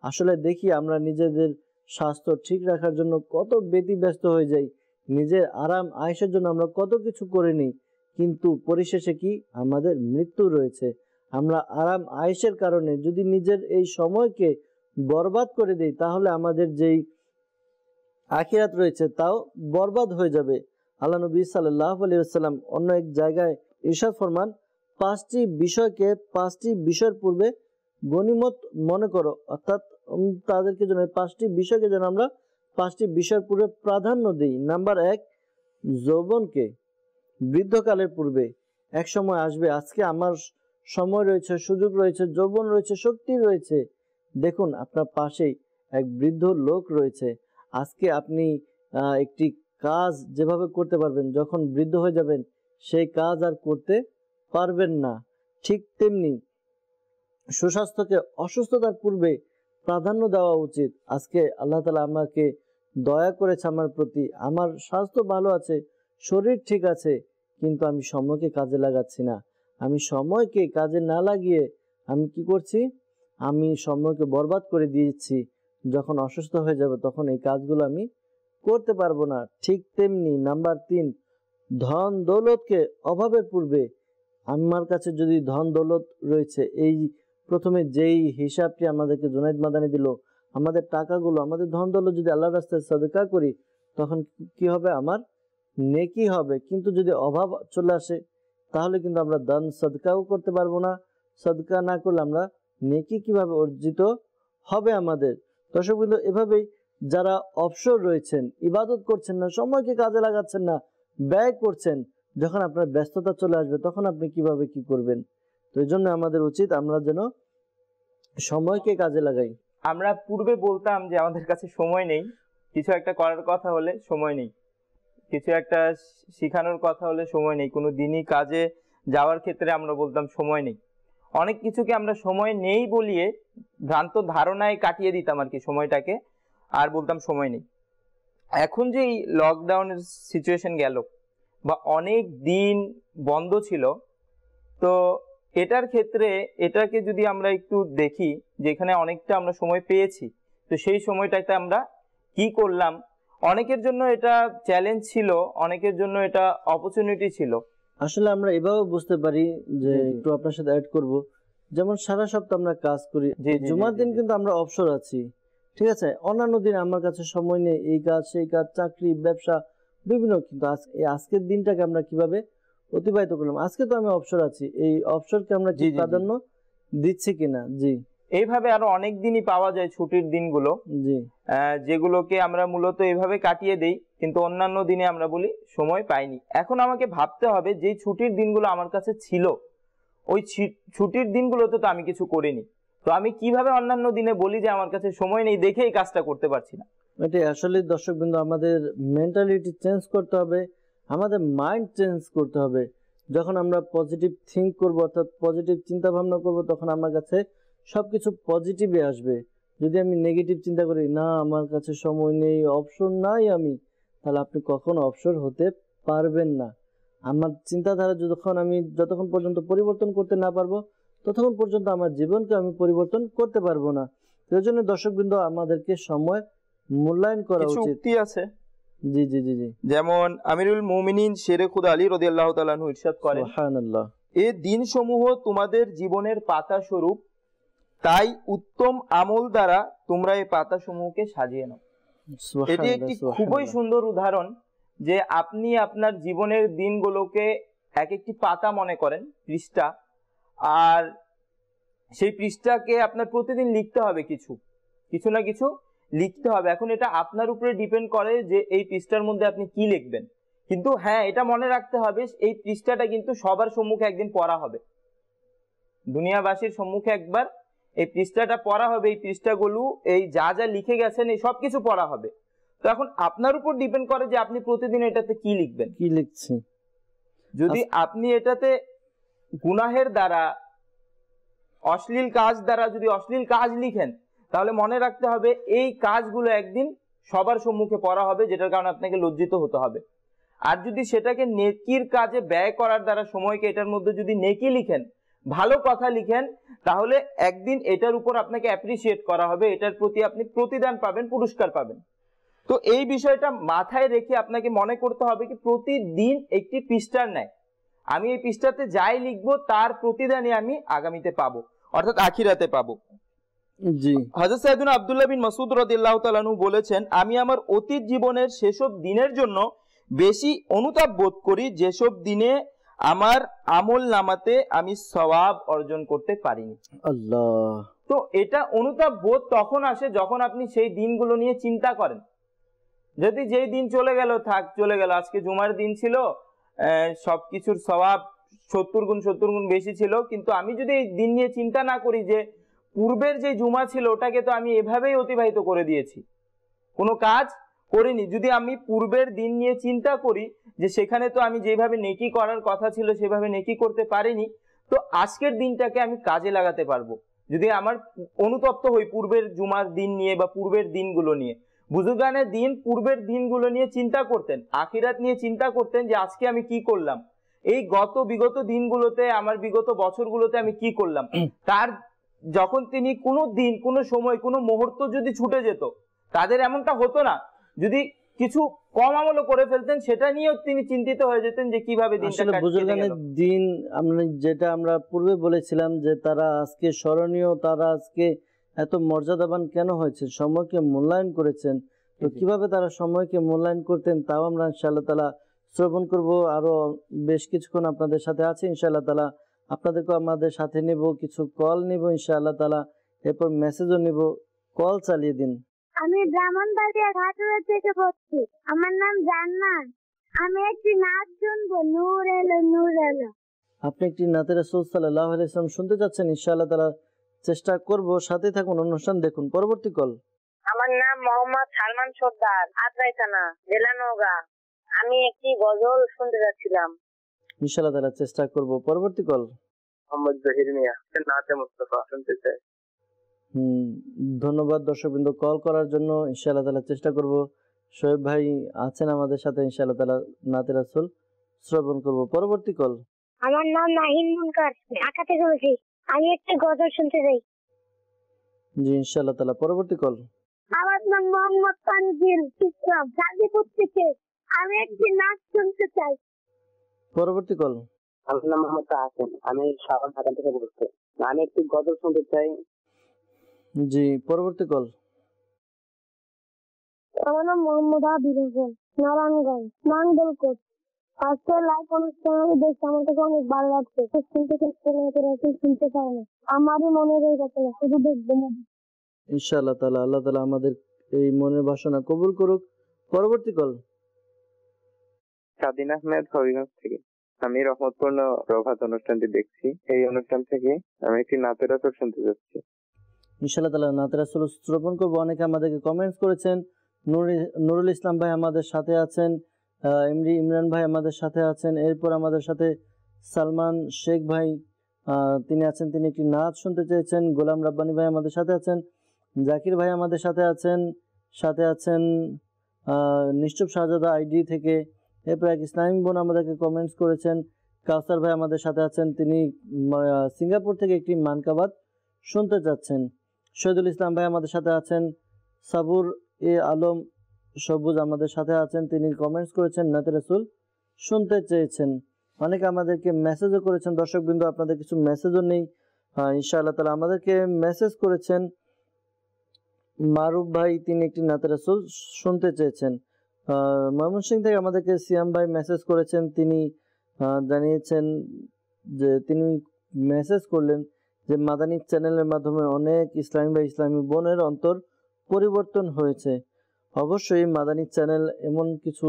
আসলে দেখি আমরা নিজেদের স্বাস্থ্য ঠিক রাখার জন্য কত ব্যতিব্যস্ত হয়ে যাই, নিজের আরাম আয়েশের জন্য আমরা কত কিছু করে নিই, কিন্তু পরিশেষে কি, আমাদের মৃত্যু রয়েছে। আমরা আরাম আয়েশের কারণে যদি নিজের এই সময়কে বরবাদ করে দিই, তাহলে আমাদের যেই আখিরাত রয়েছে তাও বরবাদ হয়ে যাবে। আল্লাহ নবী সাল্লাল্লাহু আলাইহি ওয়াসাল্লাম অন্য এক জায়গায় ইরশাদ ফরমান, 5টি বিষয়কে 5টি বিষয়ের পূর্বে গনিমত মনে করো, অর্থাৎ তাদেরকে যেন 5টি বিষয়কে যেন আমরা 5টি বিষয়ের পূর্বে প্রাধান্য দিই। নাম্বার 1, যৌবনকে বৃদ্ধকালের পূর্বে। এক সময় আসবে, আজকে আমার সময় রয়েছে, সুযোগ রয়েছে, যৌবন রয়েছে, শক্তি রয়েছে। দেখুন, আপনার পাশেই এক বৃদ্ধ লোক রয়েছে। আজকে আপনি একটি কাজ যেভাবে করতে পারবেন, যখন বৃদ্ধ হয়ে যাবেন সেই কাজ আর করতে পারবেন না। ঠিক তেমনি সুস্বাস্থ্যকে অসুস্থতার পূর্বে প্রাধান্য দেওয়া উচিত। আজকে আল্লাহ তাআলা আমাকে দয়া করেছে আমার প্রতি, আমার স্বাস্থ্য ভালো আছে, শরীর ঠিক আছে, কিন্তু আমি সময়কে কাজে লাগাচ্ছি না। আমি সময়কে কাজে না লাগিয়ে আমি কি করছি, আমি সময়কে বরবাদ করে দিয়েছি। যখন অসুস্থ হয়ে যাবে তখন এই কাজগুলো আমি করতে পারবো না। ঠিক তেমনি নাম্বার 3, ধন দৌলতকে অভাবের পূর্বে। আমার কাছে যদি ধন দৌলত রয়েছে, এই প্রথমে যেই হিসাবটি আমাদেরকে জুনাইদ মাদানী দিল, আমাদের টাকাগুলো, আমাদের ধন দৌলত যদি আল্লাহর রাস্তায় সাদকা করি, তখন কি হবে, আমার নেকি হবে। কিন্তু যদি অভাব চলে আসে, তাহলে কিন্তু আমরা দান সাদকাও করতে পারবো না। সাদকা না করলে আমরা নেকি কিভাবে অর্জিত হবে আমাদের। দর্শক বন্ধু, এভাবেই যারা অবসর রয়েছেন, ইবাদত করছেন না, সময়কে কাজে লাগাচ্ছেন না, ব্যয় করছেন, যখন আপনার ব্যস্ততা চলে আসবে তখন আপনি কিভাবে কি করবেন। তো এই জন্য আমাদের উচিত আমরা যেন সময়কে কাজে লাগাই। আমরা পূর্বে বলতাম যে আমাদের কাছে সময় নেই, কিছু একটা করার কথা হলে সময় নেই, কিছু একটা শেখানোর কথা হলে সময় নেই, কোনো দিনই কাজে যাওয়ার ক্ষেত্রে আমরা বলতাম সময় নেই। অনেক কিছুকে আমরা সময় নেই বলিয়ে ভ্রান্ত ধারণায় কাটিয়ে দিতাম আর কি সময়টাকে, আর বলতাম সময় নেই। এখন যে এই লকডাউনের সিচুয়েশন গেল বা অনেক দিন বন্ধ ছিল, তো এটার ক্ষেত্রে এটাকে যদি আমরা একটু দেখি, যেখানে অনেকটা আমরা সময় পেয়েছি, তো সেই সময়টাতে আমরা কি করলাম। অনেকের জন্য এটা চ্যালেঞ্জ ছিল, অনেকের জন্য এটা অপরচুনিটি ছিল। আসলে আমরা এভাবে বুঝতে পারি যে একটু আপনার সাথে অ্যাড করব, যেমন সারা সপ্তাহ আমরা কাজ করি, জুমার দিন কিন্তু আমরা অবসর আছি, ঠিক আছে। অন্যান্য দিন আমার কাছে সময় নেই, এই কাজ সেই কাজ, চাকরি, ব্যবসা, বিভিন্ন। কিন্তু আজকের দিনটাকে আমরা কিভাবে অতিবাহিত করলাম? আজকে তো আমি অবসর আছি, এই অবসরকে আমরা কি প্রাধান্য দিচ্ছি কিনা? জি, এইভাবে আরো অনেক দিনই পাওয়া যায় ছুটির দিনগুলো, জি, যেগুলোকে আমরা মূলত এইভাবে কাটিয়ে দেই, কিন্তু অন্যান্য দিনে আমরা বলি সময় পাইনি। এখন আমাকে ভাবতে হবে যে ছুটির দিনগুলো আমার কাছে ছিল, ওই ছুটির দিনগুলোতে তো আমি কিছু করিনি, তো আমি কিভাবে অন্যান্য দিনে বলি যে আমার কাছে সময় নেই দেখে এই কাজটা করতে পারছি না? এটাই আসলে দর্শকবৃন্দ, আমাদের মেন্টালিটি চেঞ্জ করতে হবে, আমাদের মাইন্ড চেঞ্জ করতে হবে। যখন আমরা পজিটিভ থিঙ্ক করব, অর্থাৎ পজিটিভ চিন্তা ভাবনা করব, তখন আমার কাছে সবকিছু পজিটিভই আসবে। যদি আমি নেগেটিভ চিন্তা করি, না আমার কাছে সময় নেই, অবসর নাই আমি, তাহলে আপনি কখনো অবসর হতে পারবেন না। আমার চিন্তাধারা যতক্ষণ পর্যন্ত পরিবর্তন করতে না পারবো, ততক্ষণ পর্যন্ত আমার জীবনকে আমি পরিবর্তন করতে পারবো না। এর জন্য দর্শকবৃন্দ, আমাদেরকে সময় মূল্যায়ন করা উচিত। যুক্তি আছে, জি জি জি জি, যেমন আমিরুল মুমিনিন শেরে খুদা আলী রাদিয়াল্লাহু তাআলা আনহু ইরশাদ করেন, সুবহানাল্লাহ, এই দিনসমূহ তোমাদের জীবনের পাতা স্বরূপ, তাই উত্তম আমল দ্বারা তোমরা এই পাতা সমূহকে সাজিয়ে নাও। এটি একটি খুবই সুন্দর উদাহরণ যে আপনি আপনার জীবনের দিনগুলোকে এক একটি পাতা মনে করেন, পৃষ্ঠা, আর সেই পৃষ্ঠাকে আপনার প্রতিদিন লিখতে হবে, কিছু না কিছু লিখতে হবে। এখন এটা আপনার উপরে ডিপেন্ড করে যে এই পৃষ্ঠার মধ্যে আপনি কি লিখবেন। কিন্তু হ্যাঁ, এটা মনে রাখতে হবে, এই পৃষ্ঠাটা কিন্তু সবার সম্মুখে একদিন পড়া হবে, দুনিয়াবাসীর সম্মুখে একবার এই পৃষ্ঠাটা পড়া হবে। এই পৃষ্ঠাগুলো এই যা যা লিখে গেছেন এই সবকিছু পড়া হবে। তো এখন আপনার উপর ডিপেন্ড করে যে আপনি প্রতিদিন এটাতে কি লিখবেন, কি লিখছি। যদি আপনি এটাতে গুনাহের দ্বারা, অশ্লীল কাজ দ্বারা যদি অশ্লীল কাজ লিখেন, তাহলে মনে রাখতে হবে এই কাজগুলো একদিন সবার সম্মুখে পড়া হবে, যেটার কারণে আপনাকে লজ্জিত হতে হবে। আর যদি সেটাকে নেকির কাজে ব্যয় করার দ্বারা সময়কে এটার মধ্যে যদি নেকি লিখেন, ভালো কথা লিখেন, তাহলে একদিন এটার উপর আপনাকে অ্যাপ্রিসিয়েট করা হবে, এটার প্রতি আপনি প্রতিদান পাবেন, পুরস্কার পাবেন। তো এই বিষয়টা মাথায় রেখে আপনাকে মনে করতে হবে কি প্রতিদিন একটি পৃষ্ঠার ন্যায় আমি এই পৃষ্ঠাতে যাই লিখবো তার প্রতিদানই আমি আগামীতে পাবো, অর্থাৎ আখিরাতে পাবো। জি, হযরত সাইয়েদুনা আব্দুল্লাহ বিন মাসউদ রাদিয়াল্লাহু তাআলা আনহু বলেছেন, আমি আমার অতীত জীবনের সেসব দিনের জন্য বেশি অনুতাপ বোধ করি যেসব দিনে আমার আমল নামাতে আমি সওয়াব অর্জন করতে পারিনি। আল্লাহ। তো এটা অনুতাপ বোধ তখন আসে যখন আপনি সেই দিনগুলো নিয়ে চিন্তা করেন। যদি যেই দিন চলে গেল, থাক চলে গেল, আজকে জুমার দিন ছিল, সবকিছুর সওয়াব 70 গুণ বেশি ছিল, কিন্তু আমি যদি এই দিন নিয়ে চিন্তা না করি যে পূর্বের যে জুমা ছিল ওটাকে তো আমি এভাবেই অতিবাহিত করে দিয়েছি, কোনো কাজ করিনি। যদি আমি পূর্বের দিন নিয়ে চিন্তা করি যে সেখানে তো আমি যেভাবে নেকি করার কথা ছিল সেভাবে নেকি করতে পারিনি, তো আজকের দিনটাকে আমি কাজে লাগাতে পারবো। যদি আমার অনুতপ্ত হই পূর্বের জুমার দিন নিয়ে বা পূর্বের দিনগুলো নিয়ে, বুজুর্গানের দিন পূর্বের দিনগুলো নিয়ে চিন্তা করতেন, আখিরাত নিয়ে চিন্তা করতেন যে আজকে আমি কি করলাম, এই বিগত দিনগুলোতে, আমার বিগত বছরগুলোতে আমি কি করলাম। তার যখন তিনি কোনো দিন, কোনো সময়, কোনো মুহূর্ত যদি ছুটে যেত, তাদের এমনটা হতো না, যদি কিছু কম আমলও করে ফেলতেন সেটা নিয়েও তিনি চিন্তিত হয়ে যেতেন যে কিভাবে দিনটা কাটছে। বুজুর্গানের দিন যেটা আমরা পূর্বে বলেছিলাম যে তারা আজকে স্মরণীয়, তারা আজকে এত মর্যাদাবান কেন হয়েছে, সময়কে মূল্যায়ন করেছেন। তো কিভাবে তারা সময়কে মূল্যায়ন করতেন তাও আমরা ইনশাআল্লাহ তাআলা শ্রবণ করব। আরো বেশ কিছুক্ষণ আপনাদের সাথে আছে ইনশাআল্লাহ তাআলা, আপনাদেরকে আমাদের সাথে নেব, কিছু কল নেব ইনশাআল্লাহ তাআলা, এরপর মেসেজও নেব। কল চালিয়ে দিন। আমি ব্রাহ্মণবাড়িয়া ঘাটুয়া থেকে বলছি, আমার নাম জান্নাত। আমি একটি নাচ শুনবো, নূর এলো নূর এলো। আপনি একটি নাতে রাসূল সাল্লাল্লাহু আলাইহি ওয়াসাল্লাম শুনতে যাচ্ছেন, ইনশাআল্লাহ তাআলা চেষ্টা করব, সাথে থাকুন, অনুষ্ঠান দেখুন। পরবর্তী কল। আমার নাম মোহাম্মদ সালমান সর্দার, আত্রাই থানা, জেলা নওগাঁ। আমি একটি গজল শুনতে যাচ্ছিলাম। ইনশাআল্লাহ তাআলা চেষ্টা করব। পরবর্তী কল। মোহাম্মদ জহির মিয়া, নাতে মুস্তাফা শুনতে চাই। ধন্যবাদ দর্শকবৃন্দ কল করার জন্য। ইনশাআল্লাহ তাআলা চেষ্টা করব। শোয়েব ভাই আছেন আমাদের সাথে, ইনশাআল্লাহ তাআলা নাতে রাসূল শ্রবণ করব। পরবর্তী কল। আমার নাম নাহিন মুনকার, ঢাকা থেকে বলছি। আমি একটা গজল শুনতে চাই। জি ইনশাআল্লাহ তাআলা। পরবর্তী কল। আমার নাম মোহাম্মদ তানজিল ইসলাম, গাজীপুর থেকে। আমি একটি নাচ শুনতে চাই। পরবর্তী কল। আমার নাম মোহাম্মদ তাহসিন, আমি সাভার ঢাকা থেকে বলছি। আমি একটি গজল শুনতে চাই। জি পরবর্তী কল। আমার নাম মোহাম্মদ আবির হোসেন, নারায়ণগঞ্জ নাঙ্গলকোট। আজকে লাইভ অনুষ্ঠানে দেখে আমার কাছে অনেক ভালো লাগছে। শুনতে শুনতে চাই না, আমারই মনে রয়ে গেছে, শুধু দেখবো না। ইনশাআল্লাহ তাআলা আল্লাহ তাআলা আমাদের এই মনের বাসনা কবুল করুক। পরবর্তী কল। স্বাধীন আহমেদ, হবিগঞ্জ থেকে। আমি রহমতপূর্ণ প্রভাত অনুষ্ঠানটি দেখছি। এই অনুষ্ঠান থেকে আমি একটি নাতে রাসূল শুনতে যাচ্ছি। ইনশাআল্লাহ তাআলা নাতে রাসূল শ্রবণ করব। অনেকে আমাদেরকে কমেন্টস করেছেন। নুরুল ইসলাম ভাই আমাদের সাথে আছেন, এমডি ইমরান ভাই আমাদের সাথে আছেন, এরপর আমাদের সাথে সালমান শেখ ভাই তিনি আছেন, তিনি একটি নাচ শুনতে চেয়েছেন। গোলাম রাব্বানি ভাই আমাদের সাথে আছেন, জাকির ভাই আমাদের সাথে আছেন নিশ্চুপ শাহজাদা আইডি থেকে। এরপর এক ইসলামী বোন আমাদেরকে কমেন্টস করেছেন। কাউসার ভাই আমাদের সাথে আছেন, তিনি সিঙ্গাপুর থেকে একটি মানকাবাত শুনতে চাচ্ছেন। শহীদুল ইসলাম ভাই আমাদের সাথে আছেন, সাবুর এ আলম সবুজ আমাদের সাথে আছেন, তিনি কমেন্টস করেছেন নাতে রাসূল শুনতে চেয়েছেন। অনেকে আমাদেরকে মেসেজও করেছেন। দর্শকবৃন্দ আপনাদের কিছু মেসেজও নেই ইনশাআল্লাহ তাআলা। আমাদেরকে মেসেজ করেছেন মারুফ ভাই, তিনি একটি নাতে রাসূল শুনতে চেয়েছেন। ময়মনসিংহ থেকে আমাদেরকে সিয়াম ভাই মেসেজ করেছেন, তিনি জানিয়েছেন যে তিনি মেসেজ করলেন যে মাদানী চ্যানেলের মাধ্যমে অনেক ইসলামী ভাই ইসলামী বোনের অন্তর পরিবর্তন হয়েছে। অবশ্যই মাদানী চ্যানেল এমন কিছু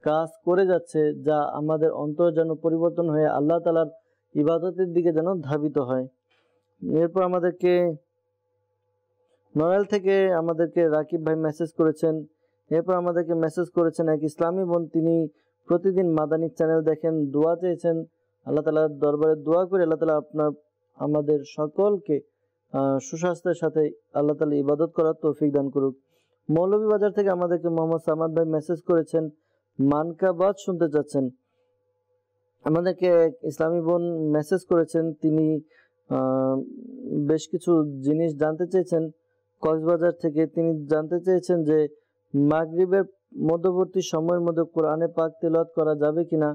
কাজ করে যাচ্ছে যা আমাদের অন্তর যেন পরিবর্তন হয়ে আল্লাহ তাআলার ইবাদতের দিকে যেন ধাবিত হয়। এরপর আমাদেরকে নড়াইল থেকে আমাদেরকে রাকিব ভাই মেসেজ করেছেন। এরপর আমাদেরকে মেসেজ করেছেন এক ইসলামী বোন, তিনি প্রতিদিন মাদানী চ্যানেল দেখেন, দোয়া চেয়েছেন। আল্লাহ তাআলার দরবারে দোয়া করে আল্লাহ তাআলা আমাদের সকলকে সুস্বাস্থ্যের সাথে আল্লাহ তাআলা ইবাদত করার তৌফিক দান করুক। মৌলভীবাজার থেকে আমাদেরকে মোহাম্মদ সামাদ ভাই মেসেজ করেছেন, মানকাবাত শুনতে চাচ্ছেন। আমাদেরকে এক ইসলামী বোন মেসেজ করেছেন, তিনি বেশ কিছু জিনিস জানতে চেয়েছেন কক্সবাজার থেকে। তিনি জানতে চেয়েছেন যে মাগরিবের মধ্যবর্তী সময়ের মধ্যে কোরআনে পাক তেলাওয়াত করা যাবে কিনা।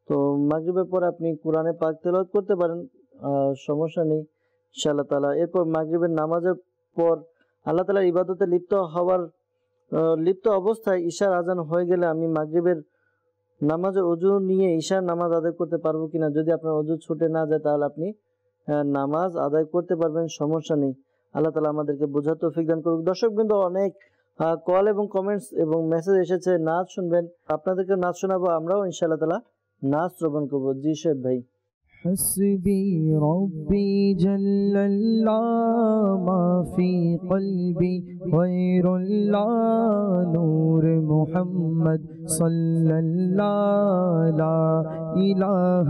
তো মাগরিবের পর আপনি কোরআনে পাক তেলাওয়াত করতে পারেন, সমস্যা নেই ইনশাআল্লাহ তাআলা। এরপর মাগরিবের নামাজের পর আল্লাহ তাআলার ইবাদতে লিপ্ত অবস্থায় ঈশার আজান হয়ে গেলে আমি মাগরিবের নামাজের ওযু নিয়ে ঈশার নামাজ আদায় করতে পারবো কিনা। যদি আপনার ওযু ছুটে না যায় তাহলে আপনি নামাজ আদায় করতে পারবেন, সমস্যা নেই। আল্লাহ তাআলা আমাদেরকে বোঝার তৌফিক দান করুক। দর্শকবৃন্দ অনেক কল এবং কমেন্টস এবং মেসেজ এসেছে, নাচ শুনবেন, আপনাদেরকে নাচ শোনাবো, আমরাও ইনশাআল্লাহ তাআলা নাচ শ্রবণ করবো। জি শেখ ভাই। حسبي ربي جل الله ما في قلبي غير الله نور محمد صلى الله لا إله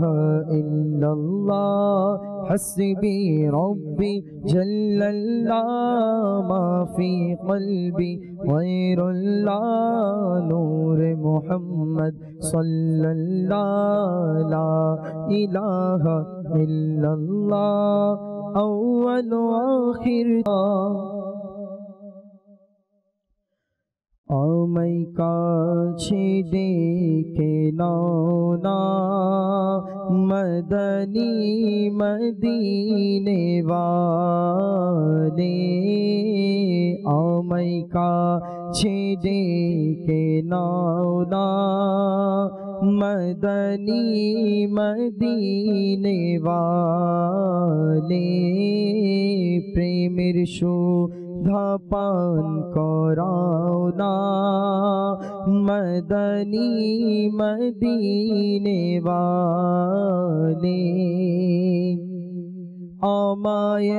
إلا الله حسبي ربي جل الله ما في قلبي غير الله نور محمد صلى الله لا إله إلا الله أول وآخر আমায় কাছে ডেকে নাও না মদনী মদিনে ওয়ালে, আমায় কাছে ডেকে নাও না মদনী মদিনে ওয়ালে, প্রেমের সুধা পান করাও না মদনী মদিনে ওয়ালে, আমায়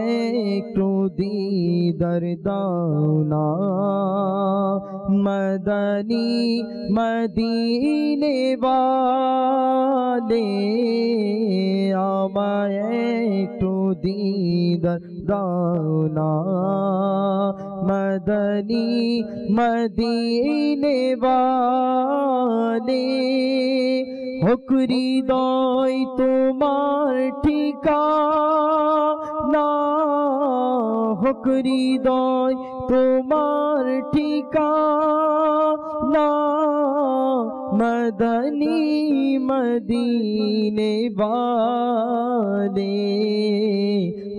একটু দিদার দাও না মদনী মদিনে ওয়ালে, আমায় একটু दीदार दाना मदनी मदीने वाले हृदय तुम्हार ठिकाना हृदय तुम्हार ठिकाना मदनी मदीने वाले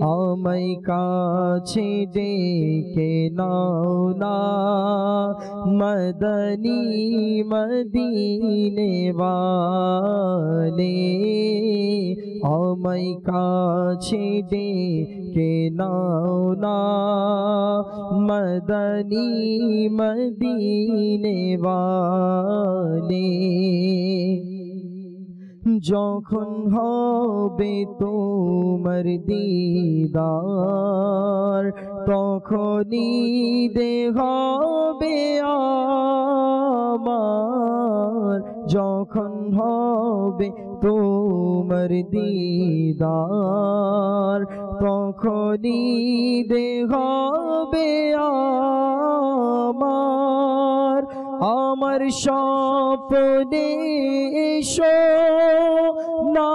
आमय काछे डेके नाओ ना मदनी मदीने वाले आमय काछे डेके नाओ ना मदनी मदीने वाले যখন হবে তোমার দিদার তখনই দেখবে আমার যখন হবে তোমার দিদার তখনই দেখবে আমার আমার স্বপ্নে এসো না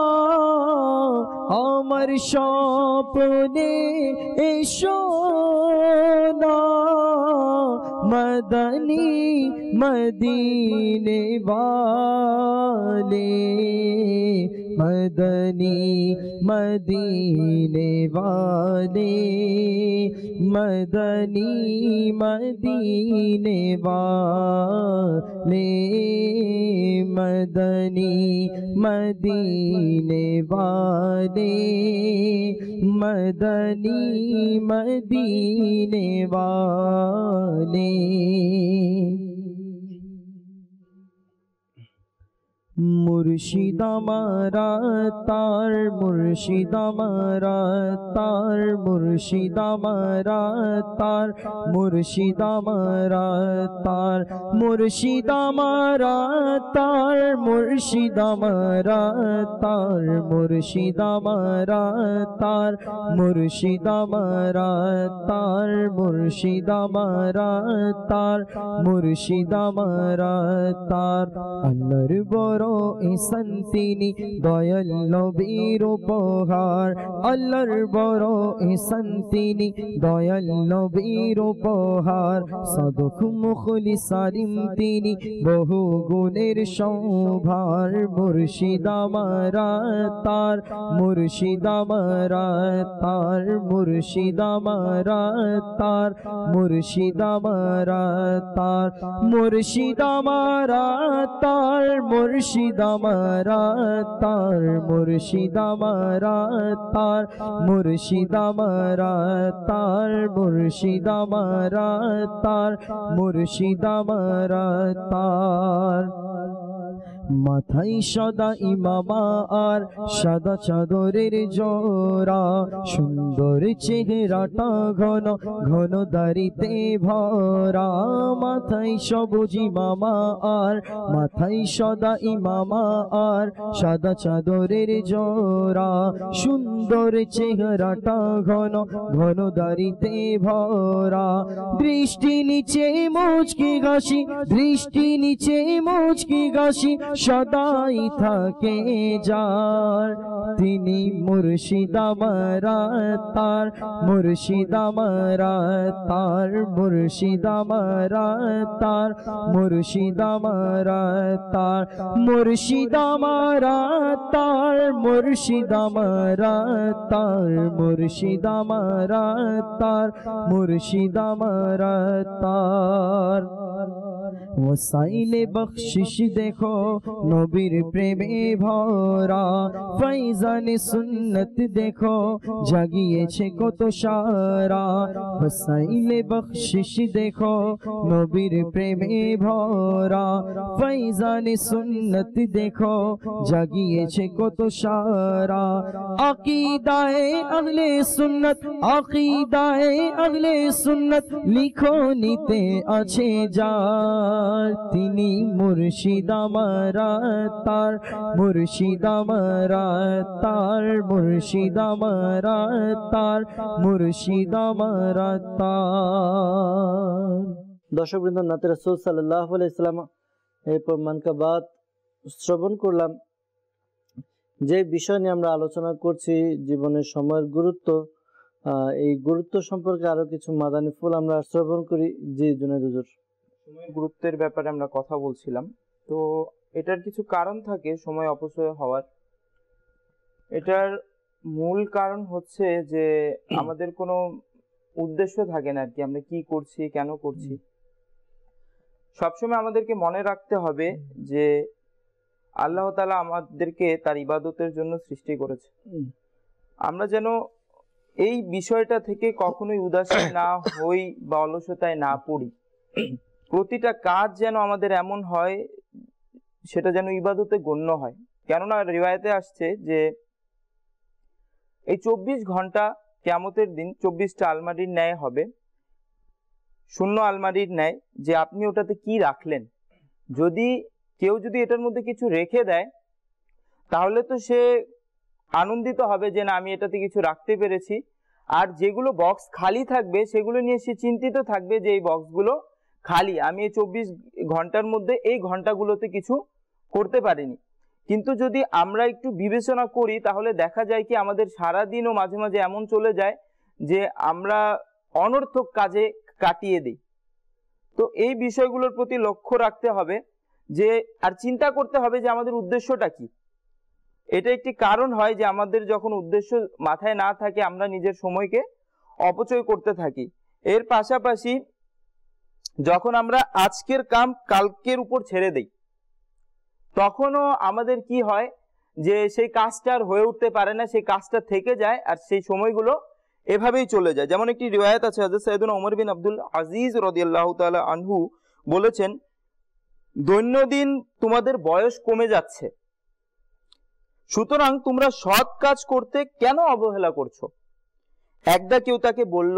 আমার স্বপ্নে এসো না मदनी मदीने वाले मदनी मदीने वाले मदनी मदीने वाले मदनी मदीने वाले मदनी मदीने वाले मुर्शिद हमारा तार मुर्शिद हमारा तार मुर्शिद हमारा तार मुर्शिद हमारा तार मुर्शिद हमारा तार मुर्शिद हमारा तार मुर्शिद हमारा तार मुर्शिद हमारा तार मुर्शिद हमारा तार मुर्शिद हमारा तार अल्लाहर बड़ो इहसान तिनी दयाल नबीर उपहार अल्लाहर बड़ो इहसान तिनी दयाल नबीर उपहार साधक मुखलिस आलिम तिनी बहु गुणेर सम्भार मुर्शिद हमारा तार मुर्शिद हमारा तार मुर्शिद हमारा तार मुर्शिद हमारा तार मुर्शिद हमारा तार मुर्शिद हमारा तार मुर्शिद हमारा तार मुर्शिद हमारा तार मुर्शिद हमारा तार मुर्शिद हमारा तार মাথায় সাদা ইমামা আর সাদা চাদরের জোড়া সুন্দর চেহারাটা ঘন ঘন দাড়িতে ভরা মাথায় সবুজ ইমামা আর মাথায় সাদা ইমামা আর সাদা চাদরের জোড়া সুন্দর চেহারাটা ঘন ঘন দাড়িতে ভরা দৃষ্টি নিচে মুচকি হাসি দৃষ্টি নিচে মুচকি হাসি সদাই থাকে যার তিনি মুর্শিদ हमारा तार मुर्शिद हमारा तार मुर्शिद हमारा तार मुर्शिद हमारा तार मुर्शिद हमारा तार मुर्शिद हमारा तार मुर्शिद हमारा तार मुर्शिद हमारा तार वसाइले बख्शिश देखो नबीर प्रेमे भरा फैजाने सुन्नत देखो जागिएছে কত সারা वसाइले बख्शिश देखो नबीर प्रेमे भरा फैजाने सुन्नत देखो जागिएছে কত সারা अकीदाए अहले सुन्नत अकीदाए अहले सुन्नत लिखो निते আছে जा তিনি মুর্শিদ আমার তার, মুর্শিদ আমার তার, মুর্শিদ আমার তার, মুর্শিদ আমার তার। দর্শকবৃন্দ, নাতে রাসূল সাল্লাল্লাহু আলাইহি সাল্লাম এরপর মানকাবাত শ্রবণ করলাম। যে বিষয় নিয়ে আমরা আলোচনা করছি, জীবনের সময়ের গুরুত্ব, এই গুরুত্ব সম্পর্কে আরো কিছু মাদানী ফুল আমরা শ্রবণ করি। জি জুনায়েদ হুজুর। সময়ের গুরুত্বের ব্যাপারে আমরা কথা বলছিলাম, তো এটার কিছু কারণ থাকে সময় অপচয় হওয়ার। এটার মূল কারণ হচ্ছে যে আমাদের কোনো উদ্দেশ্য থাকে না আর কি, আমরা কি করছি, কেন করছি। সবসময় আমাদেরকে মনে রাখতে হবে যে আল্লাহ তাআলা আমাদেরকে তার ইবাদতের জন্য সৃষ্টি করেছে। আমরা যেন এই বিষয়টা থেকে কখনোই উদাসীন না হই বা অলসতায় না পড়ি। প্রতিটা কাজ যেন আমাদের এমন হয় সেটা যেন ইবাদতে গণ্য হয়। কেননা রিওয়ায়াতে আসছে যে এই 24 ঘন্টা কিয়ামতের দিন 24টা আলমারির ন্যায় হবে, শূন্য আলমারির ন্যায়, যে আপনি ওটাতে কি রাখলেন। কেউ যদি এটার মধ্যে কিছু রেখে দেয় তাহলে তো সে আনন্দিত হবে যে না, আমি এটাতে কিছু রাখতে পেরেছি। আর যেগুলো বক্স খালি থাকবে সেগুলো নিয়ে সে চিন্তিত থাকবে যে এই বক্সগুলো খালি, আমি এই 24 ঘন্টার মধ্যে এই ঘন্টাগুলোতে কিছু করতে পারিনি। কিন্তু যদি আমরা একটু বিবেচনা করি তাহলে দেখা যায় কি আমাদের সারাদিনও মাঝে মাঝে এমন চলে যায় যে আমরা অনর্থক কাজে কাটিয়ে দিই। তো এই বিষয়গুলোর প্রতি লক্ষ্য রাখতে হবে যে, আর চিন্তা করতে হবে যে আমাদের উদ্দেশ্যটা কি। এটা একটি কারণ হয় যে আমাদের যখন উদ্দেশ্য মাথায় না থাকে আমরা নিজের সময়কে অপচয় করতে থাকি। এর পাশাপাশি যখন আমরা আজকের কাম কালকের উপর ছেড়ে দেই তখনও আমাদের কি হয় যে সেই কাজটা আর হয়ে উঠতে পারে না, সেই কাজটা থেকে যায় আর সেই সময়গুলো এভাবেই চলে যায়। যেমন একটি রিওয়ায়াত আছে, হযরত সাইয়েদনা ওমর বিন আব্দুল আজিজ রাদিয়াল্লাহু তাআলা আনহু বলেছেন, দৈনন্দিন তোমাদের বয়স কমে যাচ্ছে, সুতরাং তোমরা সৎ কাজ করতে কেন অবহেলা করছো। একদা কেউ তাকে বলল,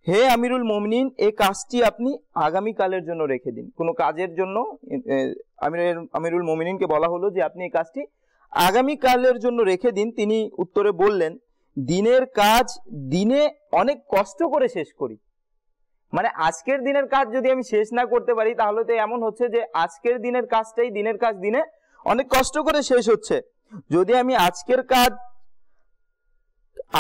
হে আমিরুল মুমিনিন, এই কাজটি আপনি আগামী কালের জন্য রেখে দিন। কোনো কাজের জন্য আমিরুল মুমিনিনকে বলা হলো যে আপনি এই কাজটি আগামী কালের জন্য রেখে দিন। তিনি উত্তরে বললেন, দিনের কাজ দিনে অনেক কষ্ট করে শেষ করি। মানে আজকের দিনের কাজ যদি আমি শেষ না করতে পারি তাহলে তো এমন হচ্ছে যে আজকের দিনের কাজটাই, দিনের কাজ দিনে অনেক কষ্ট করে শেষ হচ্ছে। যদি আমি আজকের কাজ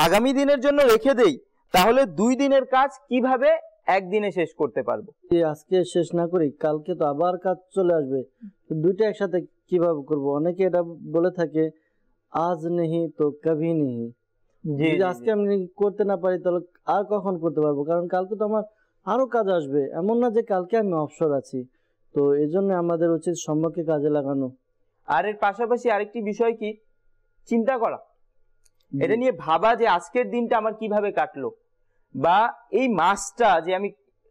আগামী দিনের জন্য রেখে দেই তাহলে 2 দিনের কাজ কিভাবে একদিনে শেষ করতে পারবো। আজকে শেষ না করি কালকে তো আবার কাজ চলে আসবে, দুইটা একসাথে কিভাবে করব। অনেকে এটা বলে থাকে, আজ নেহি তো কভি নেহি। যদি আজকে আমি করতে না পারি তাহলে আর কখন করতে পারবো, কারণ কালকে তো আমার আরো কাজ আসবে। এমন না যে কালকে আমি অবসর আছি। তো এই জন্য আমাদের উচিত সময়কে কাজে লাগানো। আর এর পাশাপাশি আরেকটি বিষয় কি, চিন্তা করা, এটা নিয়ে ভাবা যে আজকের দিনটা আমার কিভাবে কাটলো, বা এই মাসটা যে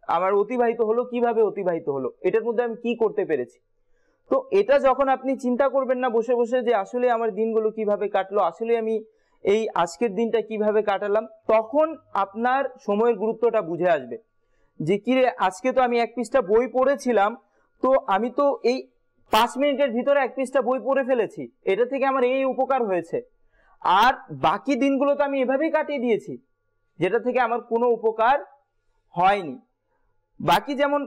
আমার অতিবাহিত হলো কিভাবে অতিবাহিত হলো, এটার মধ্যে আমি কি করতে পেরেছি। তো এটা যখন আপনি চিন্তা করবেন না বসে বসে যে আসলে আমার দিনগুলো কিভাবে কাটলো, আসলে আমি এই আজকের দিনটা কিভাবে কাটালাম, তখন আপনার সময়ের গুরুত্বটা বুঝে আসবে যে কিরে আজকে তো আমি 1 পৃষ্ঠা বই পড়েছিলাম, তো আমি তো এই 5 মিনিটের ভিতরে 1 পৃষ্ঠা বই পড়ে ফেলেছি, এটা থেকে আমার এই উপকার হয়েছে। আর বাকি দিনগুলো তো আমি এভাবেই কাটিয়ে দিয়েছি যেটা থেকে আমার কোনো উপকার হয়নি। বাকি যেমন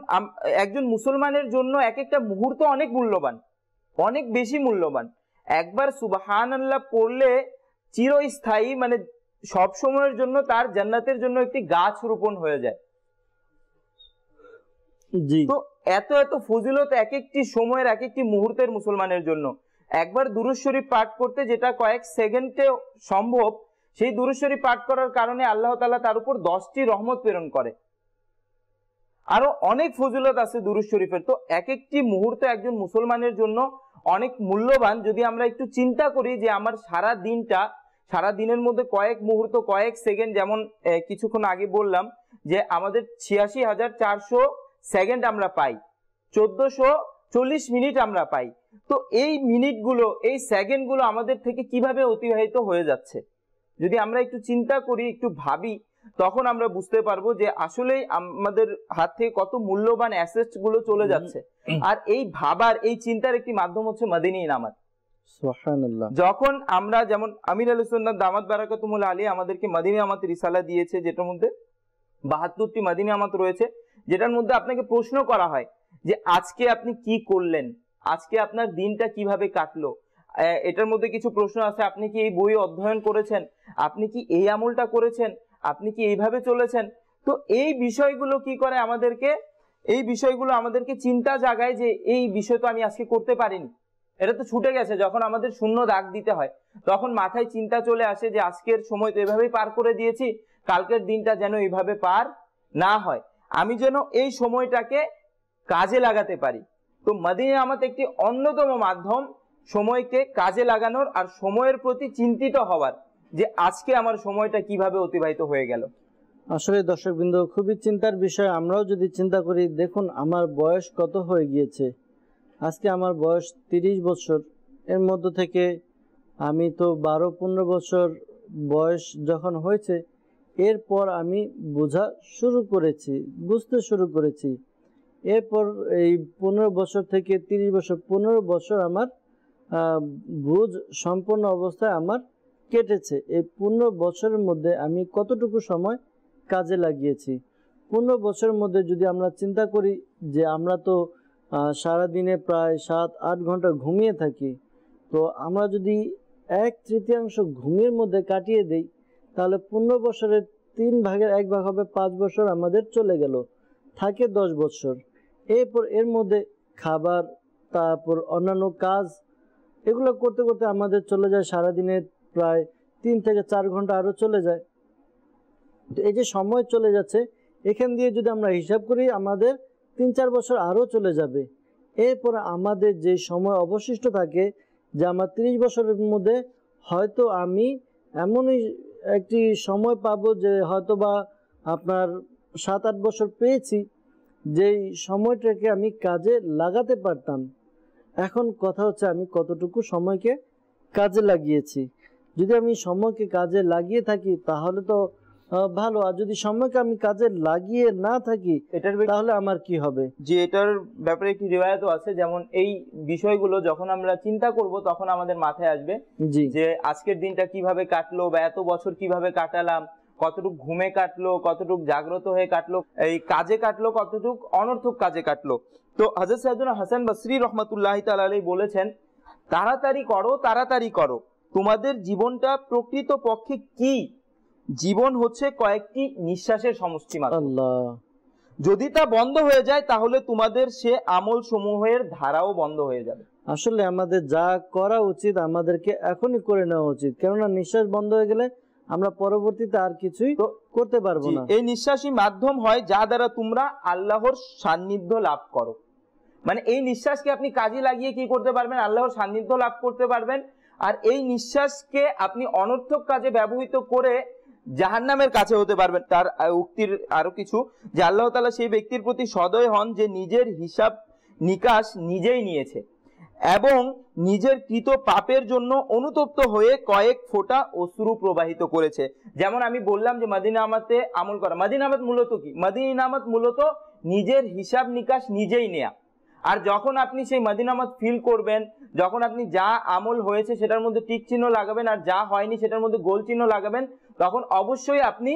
একজন মুসলমানের জন্য এক একটা মুহূর্ত অনেক মূল্যবান, অনেক বেশি মূল্যবান। একবার সুবহানাল্লাহ পড়লে চিরস্থায়ী, মানে সব সময়ের জন্য তার জান্নাতের জন্য একটি গাছ রোপণ হয়ে যায়। তো এত এত ফজিলত এক একটি সময়ের, এক একটি মুহূর্তের মুসলমানের জন্য। একবার দুরূদ শরীফ পাঠ করতে যেটা কয়েক সেকেন্ডে সম্ভব, সেই দুরূদ শরীফ পাঠ করার কারণে আল্লাহ তাআলা তার উপর 10টি রহমত প্রেরণ করে। আরো অনেক ফজিলত আছে দুরূদ শরীফের। তো এক একটি মুহূর্ত একজন মুসলমানের জন্য অনেক মূল্যবান। যদি আমরা একটু চিন্তা করি যে আমার সারা দিনটা, সারা দিনের মধ্যে কয়েক মুহূর্ত, কয়েক সেকেন্ড, যেমন কিছুক্ষণ আগে বললাম যে আমাদের 86,400 সেকেন্ড আমরা পাই, 1440 মিনিট আমরা পাই। তো এই মিনিটগুলো, এই সেকেন্ডগুলো আমাদের থেকে কিভাবে অতিবাহিত হয়ে যাচ্ছে, যদি আমরা একটু চিন্তা করি, একটু ভাবি, তখন আমরা বুঝতে পারবো যে আসলেই আমাদের হাত থেকে কত মূল্যবান অ্যাসেট গুলো চলে যাচ্ছে। আর এই ভাবার, এই চিন্তার একটি মাধ্যম হচ্ছে মদিনী ইনামাত। সুবহানাল্লাহ। যখন আমরা, যেমন আমির আহলে সুন্নাত দামাত বারাকাতুহুল আলিয়া আমাদেরকে মদিনী ইনামাত রিসালা দিয়েছে, যেটার মধ্যে 72টি মদিনী ইনামাত রয়েছে, যেটার মধ্যে আপনাকে প্রশ্ন করা হয় যে আজকে আপনি কি করলেন, আজকে আপনার দিনটা কিভাবে কাটলো। এটার মধ্যে কিছু প্রশ্ন আছে, আপনি কি এই বই অধ্যয়ন করেছেন, আপনি কি এই আমলটা করেছেন, আপনি কি এইভাবে চলেছেন। তো এই বিষয়গুলো কি করে আমাদেরকে, এই বিষয়গুলো আমাদেরকে চিন্তা জাগায় যে এই বিষয় তো আমি আজকে করতে পারিনি, এটা তো ছুটে গেছে। যখন আমাদের শূন্য দাগ দিতে হয় তখন মাথায় চিন্তা চলে আসে যে আজকের সময় তো এভাবেই পার করে দিয়েছি, কালকের দিনটা যেন এইভাবে পার না হয়, আমি যেন এই সময়টাকে কাজে লাগাতে পারি। তো মদিনী ইনামাত একটি অন্যতম মাধ্যম সময়কে কাজে লাগানোর আর সময়ের প্রতি চিন্তিত হওয়ার, যে আজকে আমার সময়টা কিভাবে অতিবাহিত হয়ে গেল। আসলে দর্শকবৃন্দ, খুবই চিন্তার বিষয়। আমরাও যদি চিন্তা করি, দেখুন আমার বয়স কত হয়ে গিয়েছে, আজকে আমার বয়স 30 বছর। এর মধ্য থেকে আমি তো 12-15 বছর বয়স যখন হয়েছে, এরপর আমি বোঝা শুরু করেছি, বুঝতে শুরু করেছি। এরপর এই 15 বছর থেকে 30 বছর, 15 বছর আমার বুঝ সম্পন্ন অবস্থায় আমার কেটেছে। এই 15 বছরের মধ্যে আমি কতটুকু সময় কাজে লাগিয়েছি। 15 বছরের মধ্যে যদি আমরা চিন্তা করি যে আমরা তো সারাদিনে প্রায় 7-8 ঘন্টা ঘুমিয়ে থাকি, তো আমরা যদি 1/3 ঘুমের মধ্যে কাটিয়ে দেই, তাহলে 15 বছরের 3 ভাগের 1 ভাগ হবে 5 বছর আমাদের চলে গেল, থাকে 10 বছর। এরপর এর মধ্যে খাবার, তারপর অন্যান্য কাজ, এগুলো করতে করতে আমাদের চলে যায় সারাদিনে প্রায় 3 থেকে 4 ঘন্টা আরও চলে যায়। তো এই যে সময় চলে যাচ্ছে, এখান দিয়ে যদি আমরা হিসাব করি আমাদের 3-4 বছর আরও চলে যাবে। এরপর আমাদের যে সময় অবশিষ্ট থাকে, যে আমার 30 বছরের মধ্যে হয়তো আমি এমনই একটি সময় পাবো যে হয়তো বা আপনার 7-8 বছর পেয়েছি, যেই সময়টাকে আমি কাজে লাগাতে পারতাম। এখন কথা হচ্ছে আমি কতটুকু সময়কে কাজে লাগিয়েছি। যদি আমি সময়কে কাজে লাগিয়ে থাকি তাহলে তো ভালো, আর যদি সময়কে আমি কাজে লাগিয়ে না থাকি তাহলে আমার কি হবে। যে এটার ব্যাপারে একটি রিওয়ায়াতও আছে, যেমন এই বিষয়গুলো যখন আমরা চিন্তা করব তখন আমাদের মাথায় আসবে যে আজকের দিনটা কিভাবে কাটলো, বা এত বছর কিভাবে কাটালাম, কতটুকু ঘুমে কাটলো, কতটুকু জাগ্রত হয়ে কাটলো, এই কাজে কাটলো, কতটুকু অনর্থক কাজে কাটলো। তো হযরত সাইয়েদুনা হাসান বসরি রহমাতুল্লাহি তাআলা আলাইহি বলেছেন, তাড়াতাড়ি করো, তাড়াতাড়ি করো, তোমাদের জীবনটা প্রকৃত পক্ষে কি? জীবন হচ্ছে কয়েকটি নিঃশ্বাসের সমষ্টি মাত্র। আল্লাহ, যদি তা বন্ধ হয়ে যায় তাহলে তোমাদের সে আমল সমূহের ধারাও বন্ধ হয়ে যাবে। আসলে আমাদের যা করা উচিত আমাদেরকে এখনই করে নেওয়া উচিত, কেননা নিঃশ্বাস বন্ধ হয়ে গেলে আমরা পরবর্তীতে আর কিছুই করতে পারবো না। এই নিঃশ্বাসই মাধ্যম হয় যা দ্বারা তোমরা আল্লাহর সান্নিধ্য লাভ করো। মানে এই নিঃশ্বাসকে আপনি কাজে লাগিয়ে কি করতে পারবেন? আল্লাহর সান্নিধ্য লাভ করতে পারবেন। আর এই নিঃশ্বাসকে আপনি অনর্থক কাজে ব্যবহৃত করে জাহান্নামের কাছে হতে পারবেন। তার উক্তির আরো কিছু, যে আল্লাহ তাআলা সেই ব্যক্তির প্রতি সদয় হন যে নিজের হিসাব নিকাশ নিজেই নিয়েছে এবং নিজের কৃত পাপের জন্য অনুতপ্ত হয়ে কয়েক ফোঁটা অশ্রু প্রবাহিত করেছে। যেমন আমি বললাম যে মদিনা ইনামাতে আমল করা। মদিনা ইনামাত মূলত কি? মদিনা ইনামাত মূলত নিজের হিসাব নিকাশ নিজেই নেয়া। আর যখন আপনি সেই মদিনা ইনামাত ফিল করবেন, যখন আপনি যা আমল হয়েছে সেটার মধ্যে টিক চিহ্ন লাগাবেন আর যা হয়নি সেটার মধ্যে গোল চিহ্ন লাগাবেন, তখন অবশ্যই আপনি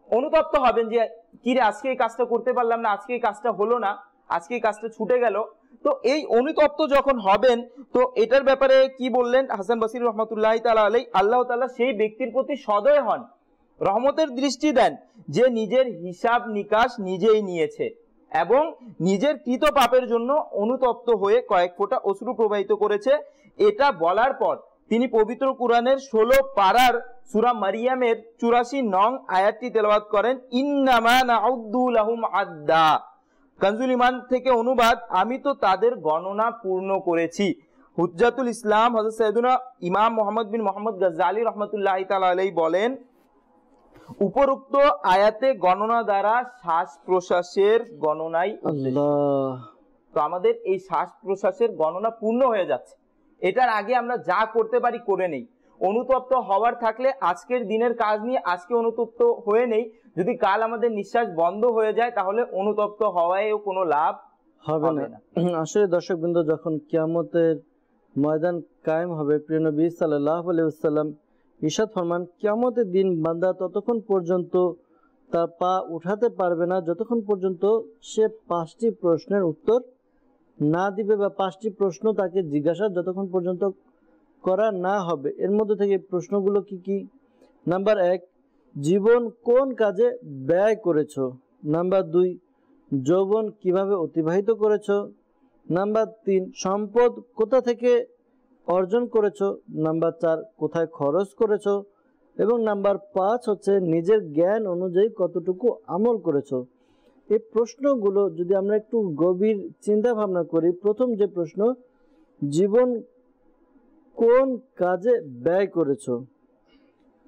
অনুতপ্ত হবেন যে কি রে, আজকে এই কাজটা করতে পারলাম না, আজকে এই কাজটা হলো না, আজকে এই কাজটা ছুটে গেল। তো এই অনুতপ্ত যখন হবেন, তো এটার ব্যাপারে কি বললেন হাসান বসরি রহমাতুল্লাহি তাআলা আলাইহি, আল্লাহ তাআলা সেই ব্যক্তির প্রতি সদয় হন, রহমতের দৃষ্টি দেন যে নিজের হিসাব নিকাশ নিজেই নিয়েছে এবং নিজের কৃত পাপের জন্য অনুতপ্ত হয়ে কয়েক ফোঁটা অশ্রু প্রবাহিত করেছে। এটা বলার পর তিনি পবিত্র কুরআনের 16 পারার সূরা মারিয়ামের 84 নং আয়াতটি তেলাওয়াত করেন, ইন্নামা নাউদ্দু লাহুম আদ্দা। কানজুল ঈমান থেকে অনুবাদ, আমি তো তাদের গণনা পূর্ণ করেছি। হুজ্জাতুল ইসলাম হযরত সাইয়েদুনা ইমাম মুহাম্মদ বিন মুহাম্মদ গাজ্জালি রাহমাতুল্লাহি তাআলা আলাইহি বলেন, উপরোক্ত আয়াতে গণনা দ্বারা শ্বাস প্রশ্বাসের গণনাই আল্লাহ। তো আমাদের এই শ্বাস প্রশ্বাসের গণনা পূর্ণ হয়ে যাচ্ছে। এটার আগে আমরা যা করতে পারি করে নেই। অনুতপ্ত হওয়ার থাকলে আজকের দিনের কাজ নিয়ে আজকে অনুতপ্ত হয়ে নেই, যদি কাল আমাদের নিঃশ্বাস বন্ধ হয়ে যায় তাহলে অনুতপ্ত হওয়ায়ও কোনো লাভ হবে না। আসলে দর্শকবৃন্দ, যখন কিয়ামতের ময়দান কায়েম হবে, প্রিয় নবী সাল্লাল্লাহু আলাইহি ওয়াসাল্লাম ইরশাদ ফরমান, কিয়ামতের দিন বান্দা ততক্ষণ পর্যন্ত তার পা উঠাতে পারবে না যতক্ষণ পর্যন্ত সে 5টি প্রশ্নের উত্তর না দিবে, বা 5টি প্রশ্ন তাকে জিজ্ঞাসা যতক্ষণ পর্যন্ত করা না হবে। এর মধ্যে থেকে প্রশ্নগুলো কি কি? নাম্বার 1, জীবন কোন কাজে ব্যয় করেছো? নাম্বার 2, যৌবন কিভাবে অতিবাহিত করেছো? নাম্বার 3, সম্পদ কোথা থেকে অর্জন করেছো? নাম্বার 4, কোথায় খরচ করেছো? এবং নাম্বার 5 হচ্ছে নিজের জ্ঞান অনুযায়ী কতটুকু আমল করেছো। এই প্রশ্নগুলো যদি আমরা একটু গভীর চিন্তা ভাবনা করি, প্রথম যে প্রশ্ন, জীবন কোন কাজে ব্যয় করেছো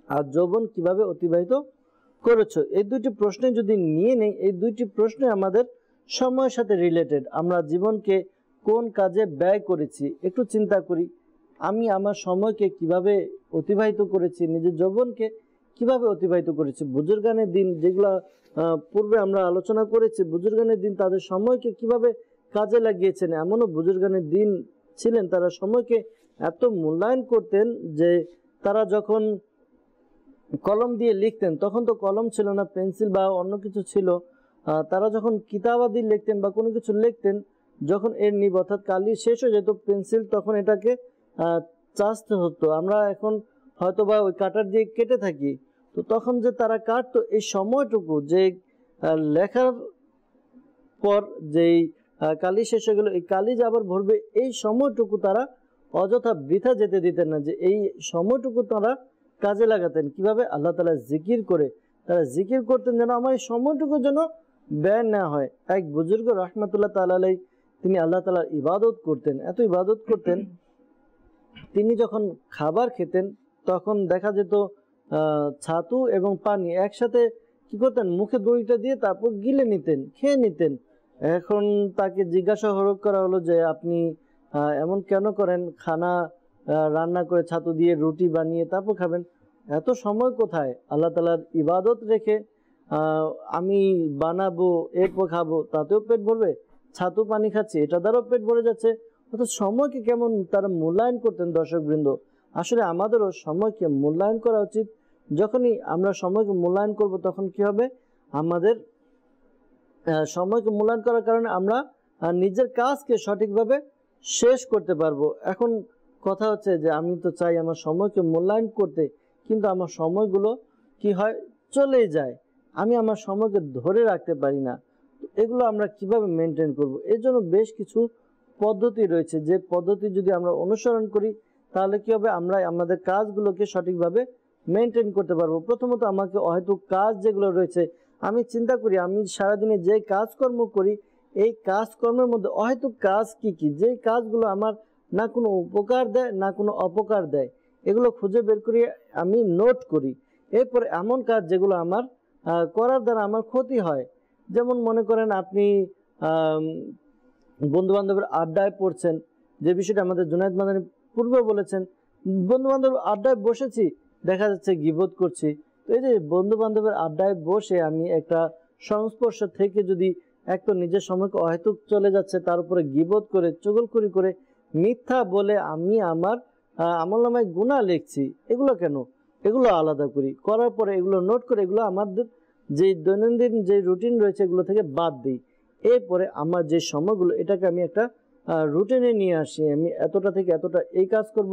আর যৌবন কিভাবে অতিবাহিত করেছো, এই দুইটি প্রশ্নে যদি নিয়ে নেই, এই দুইটি প্রশ্নে আমাদের সময়ের সাথে রিলেটেড। আমরা জীবনকে কোন কাজে ব্যয় করেছি একটু চিন্তা করি। আমি আমার সময়কে কিভাবে অতিবাহিত করেছি, নিজের যৌবনকে কিভাবে অতিবাহিত করেছি। বুজুর্গানের দিন, যেগুলো পূর্বে আমরা আলোচনা করেছি, বুজুর্গানের দিন তাদের সময়কে কিভাবে কাজে লাগিয়েছেন। এমনও বুজুর্গানের দিন ছিলেন তারা সময়কে এত মূল্যায়ন করতেন যে তারা যখন কলম দিয়ে লিখতেন, তখন তো কলম ছিল না, পেন্সিল বা অন্য কিছু ছিল, তারা যখন কিতাবাদি লিখতেন বা কোনো কিছু লিখতেন, যখন এর নিব অর্থাৎ কালি শেষ হয়ে যেত পেন্সিল, তখন এটাকে চাষতে হতো। আমরা এখন হয়তো বা ওই কাটার দিয়ে কেটে থাকি, তো তখন যে তারা কাটতো, এই সময়টুকু যে লেখার পর যেই কালি শেষ হয়ে গেল, এই কালি যে আবার ভরবে, এই সময়টুকু তারা অযথা বৃথা যেতে দিতেন না, যে এই সময়টুকু তারা কাজে লাগাতেন। কিভাবে? আল্লাহ তাআলা জিকির করে তারা জিকির করতেন, যেন আমার এই সময়টুকু যেন ব্যয় না হয়। এক বুজুর্গ রাহমাতুল্লাহ তাআলা আলাইহি, তিনি আল্লাহ তাআলার ইবাদত করতেন, এত ইবাদত করতেন, তিনি যখন খাবার খেতেন তখন দেখা যেত ছাতু এবং পানি একসাথে কি করতেন, মুখে দড়িটা দিয়ে তারপর গিলে নিতেন, খেয়ে নিতেন। এখন তাকে জিজ্ঞাসা করা হলো যে আপনি এমন কেন করেন, খানা রান্না করে ছাতু দিয়ে রুটি বানিয়ে তারপর খাবেন, এত সময় কোথায়? আল্লাহ তাআলার ইবাদত রেখে আমি বানাবো এরপর খাবো, তাতেও পেট ভরবে, ছাতু পানি খাচ্ছি এটা দ্বারাও পেট ভরে যাচ্ছে। অর্থাৎ সময়কে কেমন তারা মূল্যায়ন করতেন। দর্শকবৃন্দ, আসলে আমাদেরও সময়কে মূল্যায়ন করা উচিত। যখনই আমরা সময়কে মূল্যায়ন করব তখন কি হবে, আমাদের সময়কে মূল্যায়ন করার কারণে আমরা নিজের কাজকে সঠিকভাবে শেষ করতে পারবো। এখন কথা হচ্ছে যে আমি তো চাই আমার সময়কে মূল্যায়ন করতে, কিন্তু আমার সময়গুলো কি হয়, চলেই যায়, আমি আমার সময়কে ধরে রাখতে পারি না। এগুলো আমরা কিভাবে মেনটেন করব? এর জন্য বেশ কিছু পদ্ধতি রয়েছে, যে পদ্ধতি যদি আমরা অনুসরণ করি তাহলে কি হবে, আমরা আমাদের কাজগুলোকে সঠিকভাবে মেনটেন করতে পারবো। প্রথমত আমাকে হয়তো কাজ যেগুলো রয়েছে, আমি চিন্তা করি আমি সারাদিনে যে কাজকর্ম করি, এই কাজকর্মের মধ্যে হয়তো কাজ কি কি, যে কাজগুলো আমার না কোনো উপকার দেয় না কোনো অপকার দেয়, এগুলো খুঁজে বের করি, আমি নোট করি। এরপরে এমন কাজ যেগুলো আমার করার দ্বারা আমার ক্ষতি হয়, যেমন মনে করেন আপনি বন্ধু বান্ধবের আড্ডায় পড়ছেন, যে বিষয়টা আমাদের জুনায়েদ মাদানী পূর্বে বলেছেন, বন্ধু বান্ধব আড্ডায় বসেছি, দেখা যাচ্ছে গীবত করছি। তো এই যে বন্ধু বান্ধবের আড্ডায় বসে আমি একটা সংস্পর্শ থেকে যদি এক তো নিজের সময়কে অহেতুক চলে যাচ্ছে, তার উপরে গীবত করে চুগলখড়ি করে মিথ্যা বলে আমি আমার আমলনামায় গুনাহ লিখছি। এগুলো কেন? এগুলো আলাদা করি, করার পরে এগুলো নোট করে এগুলো আমাদের যে দৈনন্দিন যে রুটিন রয়েছে এগুলো থেকে বাদ দিই। এরপরে আমার যে সময়গুলো, এটাকে আমি একটা রুটিনে নিয়ে আসি, আমি এতটা থেকে এতটা এই কাজ করব,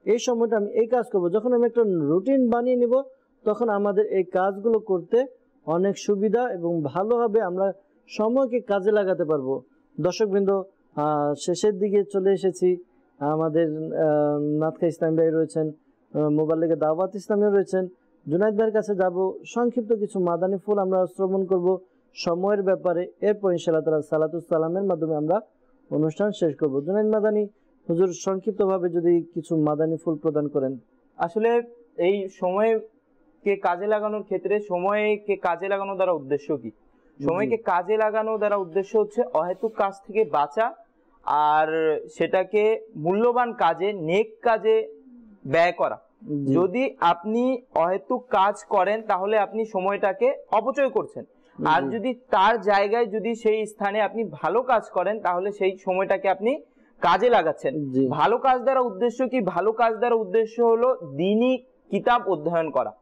এই সময়টা আমি এই কাজ করব। যখন আমি একটা রুটিন বানিয়ে নিব তখন আমাদের এই কাজগুলো করতে অনেক সুবিধা এবং ভালো হবে, আমরা সময়কে কাজে লাগাতে পারবো। দর্শকবৃন্দ, শেষের দিকে চলে এসেছি। আমাদের নাতখা ইসলাম ভাই রয়েছেন, মোবাল্লিগে দাওয়াত ইসলামী রয়েছেন, জুনায়েদ ভাইয়ের কাছে যাব, সংক্ষিপ্ত কিছু মাদানী ফুল আমরা শ্রবণ করব সময়ের ব্যাপারে। এরপর ইনশাআল্লাহ তাআলা সালাতুস সালামের মাধ্যমে আমরা অনুষ্ঠান শেষ করব। জুনায়েদ মাদানী হুজুর সংক্ষিপ্তভাবে যদি কিছু মাদানী ফুল প্রদান করেন। আসলে এই সময়কে কাজে লাগানোর ক্ষেত্রে সময়কে কাজে লাগানোর দ্বারা উদ্দেশ্য কি? সময়কে কাজে লাগানোর দ্বারা উদ্দেশ্য হচ্ছে অহেতুক কাজ থেকে বাঁচা, আর সেটাকে মূল্যবান কাজে, নেক কাজে ব্যয় করা। যদি আপনি অহেতুক কাজ করেন তাহলে আপনি সময়টাকে অপচয় করছেন, আর যদি তার জায়গায় যদি সেই স্থানে আপনি ভালো কাজ করেন তাহলে সেই সময়টাকে আপনি কাজে লাগাচ্ছেন। ভালো কাজ দ্বারা উদ্দেশ্য কি? ভালো কাজ দ্বারা উদ্দেশ্য হলো দ্বীনি কিতাব অধ্যয়ন করা।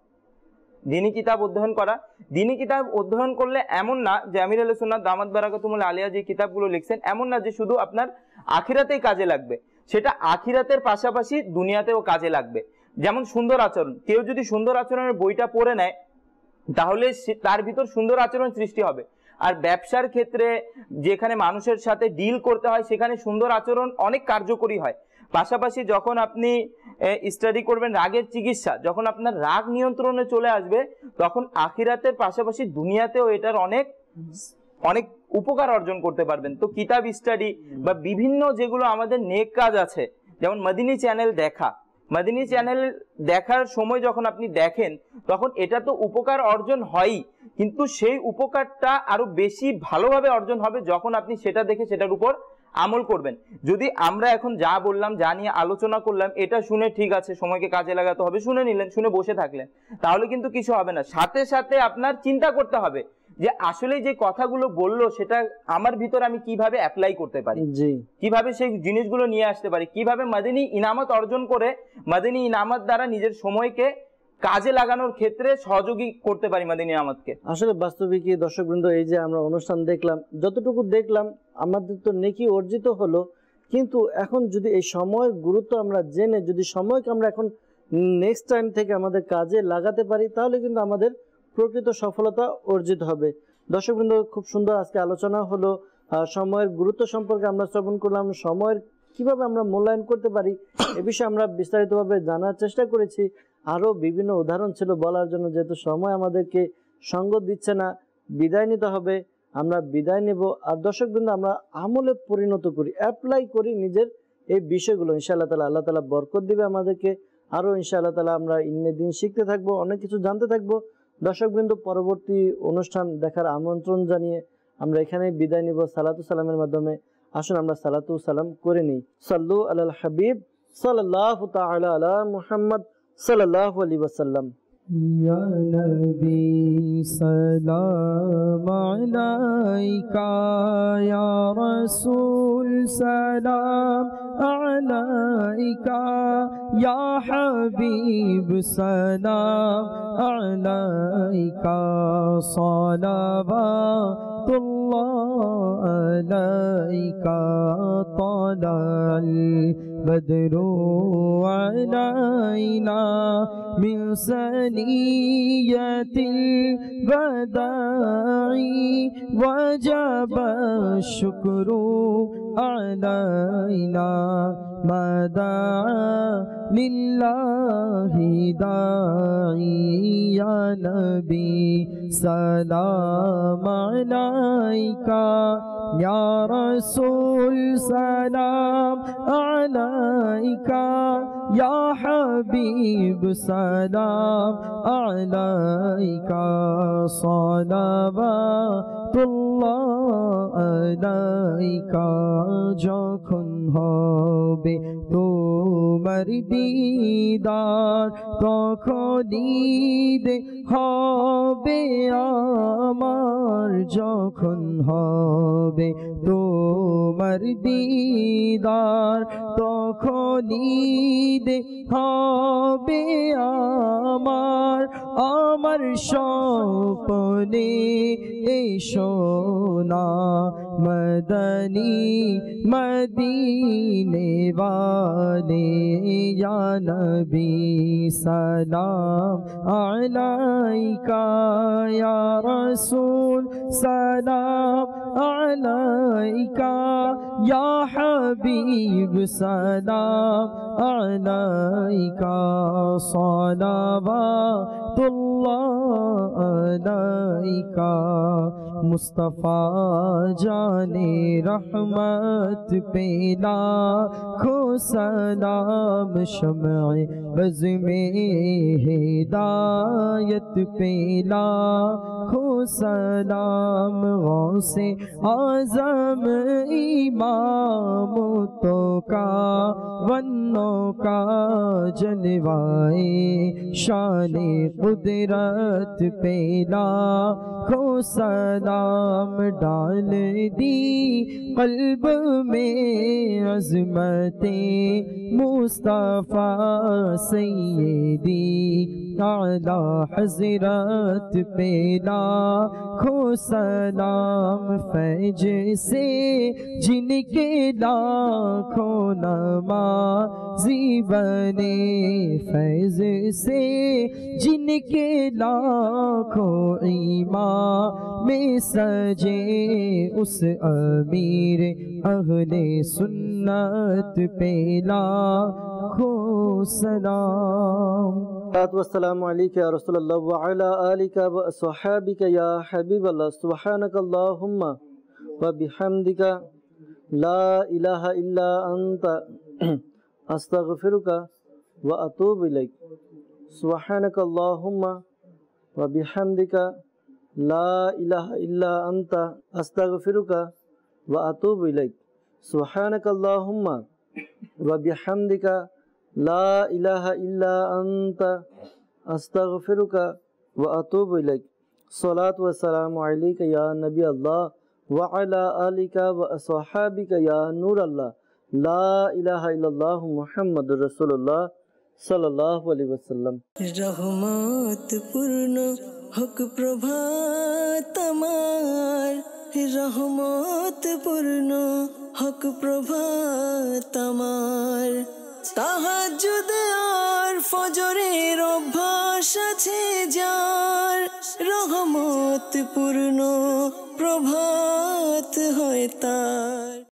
দ্বীনি কিতাব অধ্যয়ন করা, দ্বীনি কিতাব অধ্যয়ন করলে এমন না যে আমির আহলে সুন্নাত দামাত বারাকাতুহুল আলিয়া যে কিতাবগুলো লিখছেন এমন না যে শুধু আপনার আখিরাতেই কাজে লাগবে, সেটা আখিরাতের পাশাপাশি দুনিয়াতেও কাজে লাগবে। যেমন সুন্দর আচরণ, কেউ যদি সুন্দর আচরণের বইটা পড়ে নেয় তাহলে তার ভিতর সুন্দর আচরণ সৃষ্টি হবে। আর ব্যবসার ক্ষেত্রে যেখানে মানুষের সাথে ডিল করতে হয় সেখানে সুন্দর আচরণ অনেক কার্যকরী হয়। পাশাপাশি যখন আপনি স্টাডি করবেন রাগের চিকিৎসা, যখন আপনার রাগ নিয়ন্ত্রণে চলে আসবে তখন আখিরাতের পাশাপাশি দুনিয়াতেও এটার অনেক অনেক উপকার অর্জন করতে পারবেন। তো কিতাব স্টাডি বা বিভিন্ন যেগুলো আমাদের নেক কাজ আছে, যেমন মদিনী চ্যানেল দেখা, মদিনী চ্যানেল দেখার সময় যখন আপনি দেখেন তখন এটা তো উপকার অর্জন হয়ই, কিন্তু সেই উপকারটা আরো বেশি ভালোভাবে অর্জন হবে যখন আপনি সেটা দেখে সেটার উপর আমল করবেন। যদি আমরা এখন যা বললাম, যা নিয়ে আলোচনা করলাম, এটা শুনে ঠিক আছে সময়কে কাজে লাগাতে হবে, শুনে নিলেন, শুনে বসে থাকলেন, তাহলে কিন্তু কিছু হবে না। সাথে সাথে আপনার চিন্তা করতে হবে যে আসলে যে কথাগুলো বললো সেটা আমার ভিতরে আমি কিভাবে অ্যাপ্লাই করতে পারি, কিভাবে সেই জিনিসগুলো নিয়ে আসতে পারি, কিভাবে মাদিনী ইনামত অর্জন করে মাদিনী ইনামত দ্বারা নিজের সময়কে কাজে লাগানোর ক্ষেত্রে সহযোগী করতে পারি মাদিনী ইনামতকে। আসলে বাস্তবিকই দর্শকবৃন্দ, এই যে আমরা অনুষ্ঠান দেখলাম, যতটুকু দেখলাম আমাদের তো নেকি অর্জিত হলো, কিন্তু এখন যদি এই সময়ের গুরুত্ব আমরা জেনে যদি সময়কে আমরা এখন নেক্সট টাইম থেকে আমাদের কাজে লাগাতে পারি তাহলে কিন্তু আমাদের প্রকৃত সফলতা অর্জিত হবে। দর্শকবৃন্দ, খুব সুন্দর আজকে আলোচনা হলো, সময়ের গুরুত্ব সম্পর্কে আমরা শ্রবণ করলাম, সময়ের কিভাবে আমরা মূল্যায়ন করতে পারি এ বিষয়ে আমরা বিস্তারিতভাবে জানার চেষ্টা করেছি। আরও বিভিন্ন উদাহরণ ছিল বলার জন্য, যেহেতু সময় আমাদেরকে সঙ্গ দিচ্ছে না, বিদায় নিতে হবে, আমরা বিদায় নেব। আর দর্শকবৃন্দ, আমরা আমলে পরিণত করি, অ্যাপ্লাই করি নিজের এই বিষয়গুলো, ইনশাআল্লাহ তাআলা আল্লাহ তাআলা বরকত দিবে আমাদেরকে। আরও ইনশাআল্লাহ তাআলা আমরা ইলমে দ্বীন শিখতে থাকবো, অনেক কিছু জানতে থাকবো। দর্শকবৃন্দ, পরবর্তী অনুষ্ঠান দেখার আমন্ত্রণ জানিয়ে আমরা এখানে বিদায় নিব সালাতু সালামের মাধ্যমে। আসুন আমরা সালাতু সালাম করে নিই। সাল্লু আলাল হাবিব সাল্লাল্লাহু তাআলা আলা মুহাম্মদ সাল্লাল্লাহু আলাইহি ওয়াসাল্লাম। ইয়া নবী সালাম আলাইকা, ইয়া রাসূল সালাম আলাইকা, ইয়া হাবিব সালাম আলাইকা, সালাওয়াতুল্লাহ আলাইকা, তালাল বদরু আলাইনা মিন সানিয়াতিল বাদাই, ওয়াজাবা শুকরু আলাইনা, মাদা লিল্লাহি দাঈ, ইয়া নবী সালাম আলাইকা, ইয়া রাসূল সালাম আলাইকা, ইয়া হাবিব সালাম আলাইকা, সালাওয়াতুল্লাহ আলাইকা। যখন হবে তোমার দিদার তখনই হবে আমার, যখন হবে তোমার দিদার তখনই হবে আমার, আমার স্বপ্নে এসো না মদনী মদিনে वाले, या नबी सलाम अलैका, या रसूल सलाम अलैका, या हबीब सलाम अलैका, सलावतुल्लाह अलैका। मुस्तफ़ा जाने रहमत पे लाखों सलाम, शम्अ बज़ में हिदायत पे लाखों सलाम, गौसे आज़म इमाम तो का वन्नों का जलवाए शान कुदरत पे लाखों सलाम डाल दी कल्ब में अज़मते मुस्तफ़ा सैयदी आला हज़रत पे लाखों सलाम फैज से जिनके लाखों नमाज़ी बने फैज से जिनके लाखों ईमान में सजे उस अमीर अहले सुन्नत पे लाखों सलाम। वस्सलामु अलैका या रसूलल्लाह व अला आलिका व अस्हाबिका या हबीबल्लाह सुब्हानकल्लाहुम्मा व बिहम्दिका ला इलाहा इल्ला अंता अस्तगफिरुका व अतूबु इलैक सुब्हानकल्लाहुम्मा व बिहम्दिका ला इलाहा इल्ला अंता अस्तगफिरुका व अतूबु इलैक सुब्हानकल्लाहुम्मा व बिहम्दिका ला इलाहा इल्ला अंता अस्तगफिरुका व अतूबु इलैक सलात व सलाम अलैका या नबी अल्लाह व अला आलिका व अस्हाबिका या नूर अल्लाह ला इलाहा इल्लल्लाह मुहम्मदुर रसूलुल्लाह सल्लल्लाहु अलैहि वसल्लम। रहमत पूर्ण हक प्रभात আমার रहमत पूर्ण हक प्रभात আমার তাহাজ্জুদ আর ফজরের অভ্যাস আছে যার রহমত পূর্ণ প্রভাত হয় তার।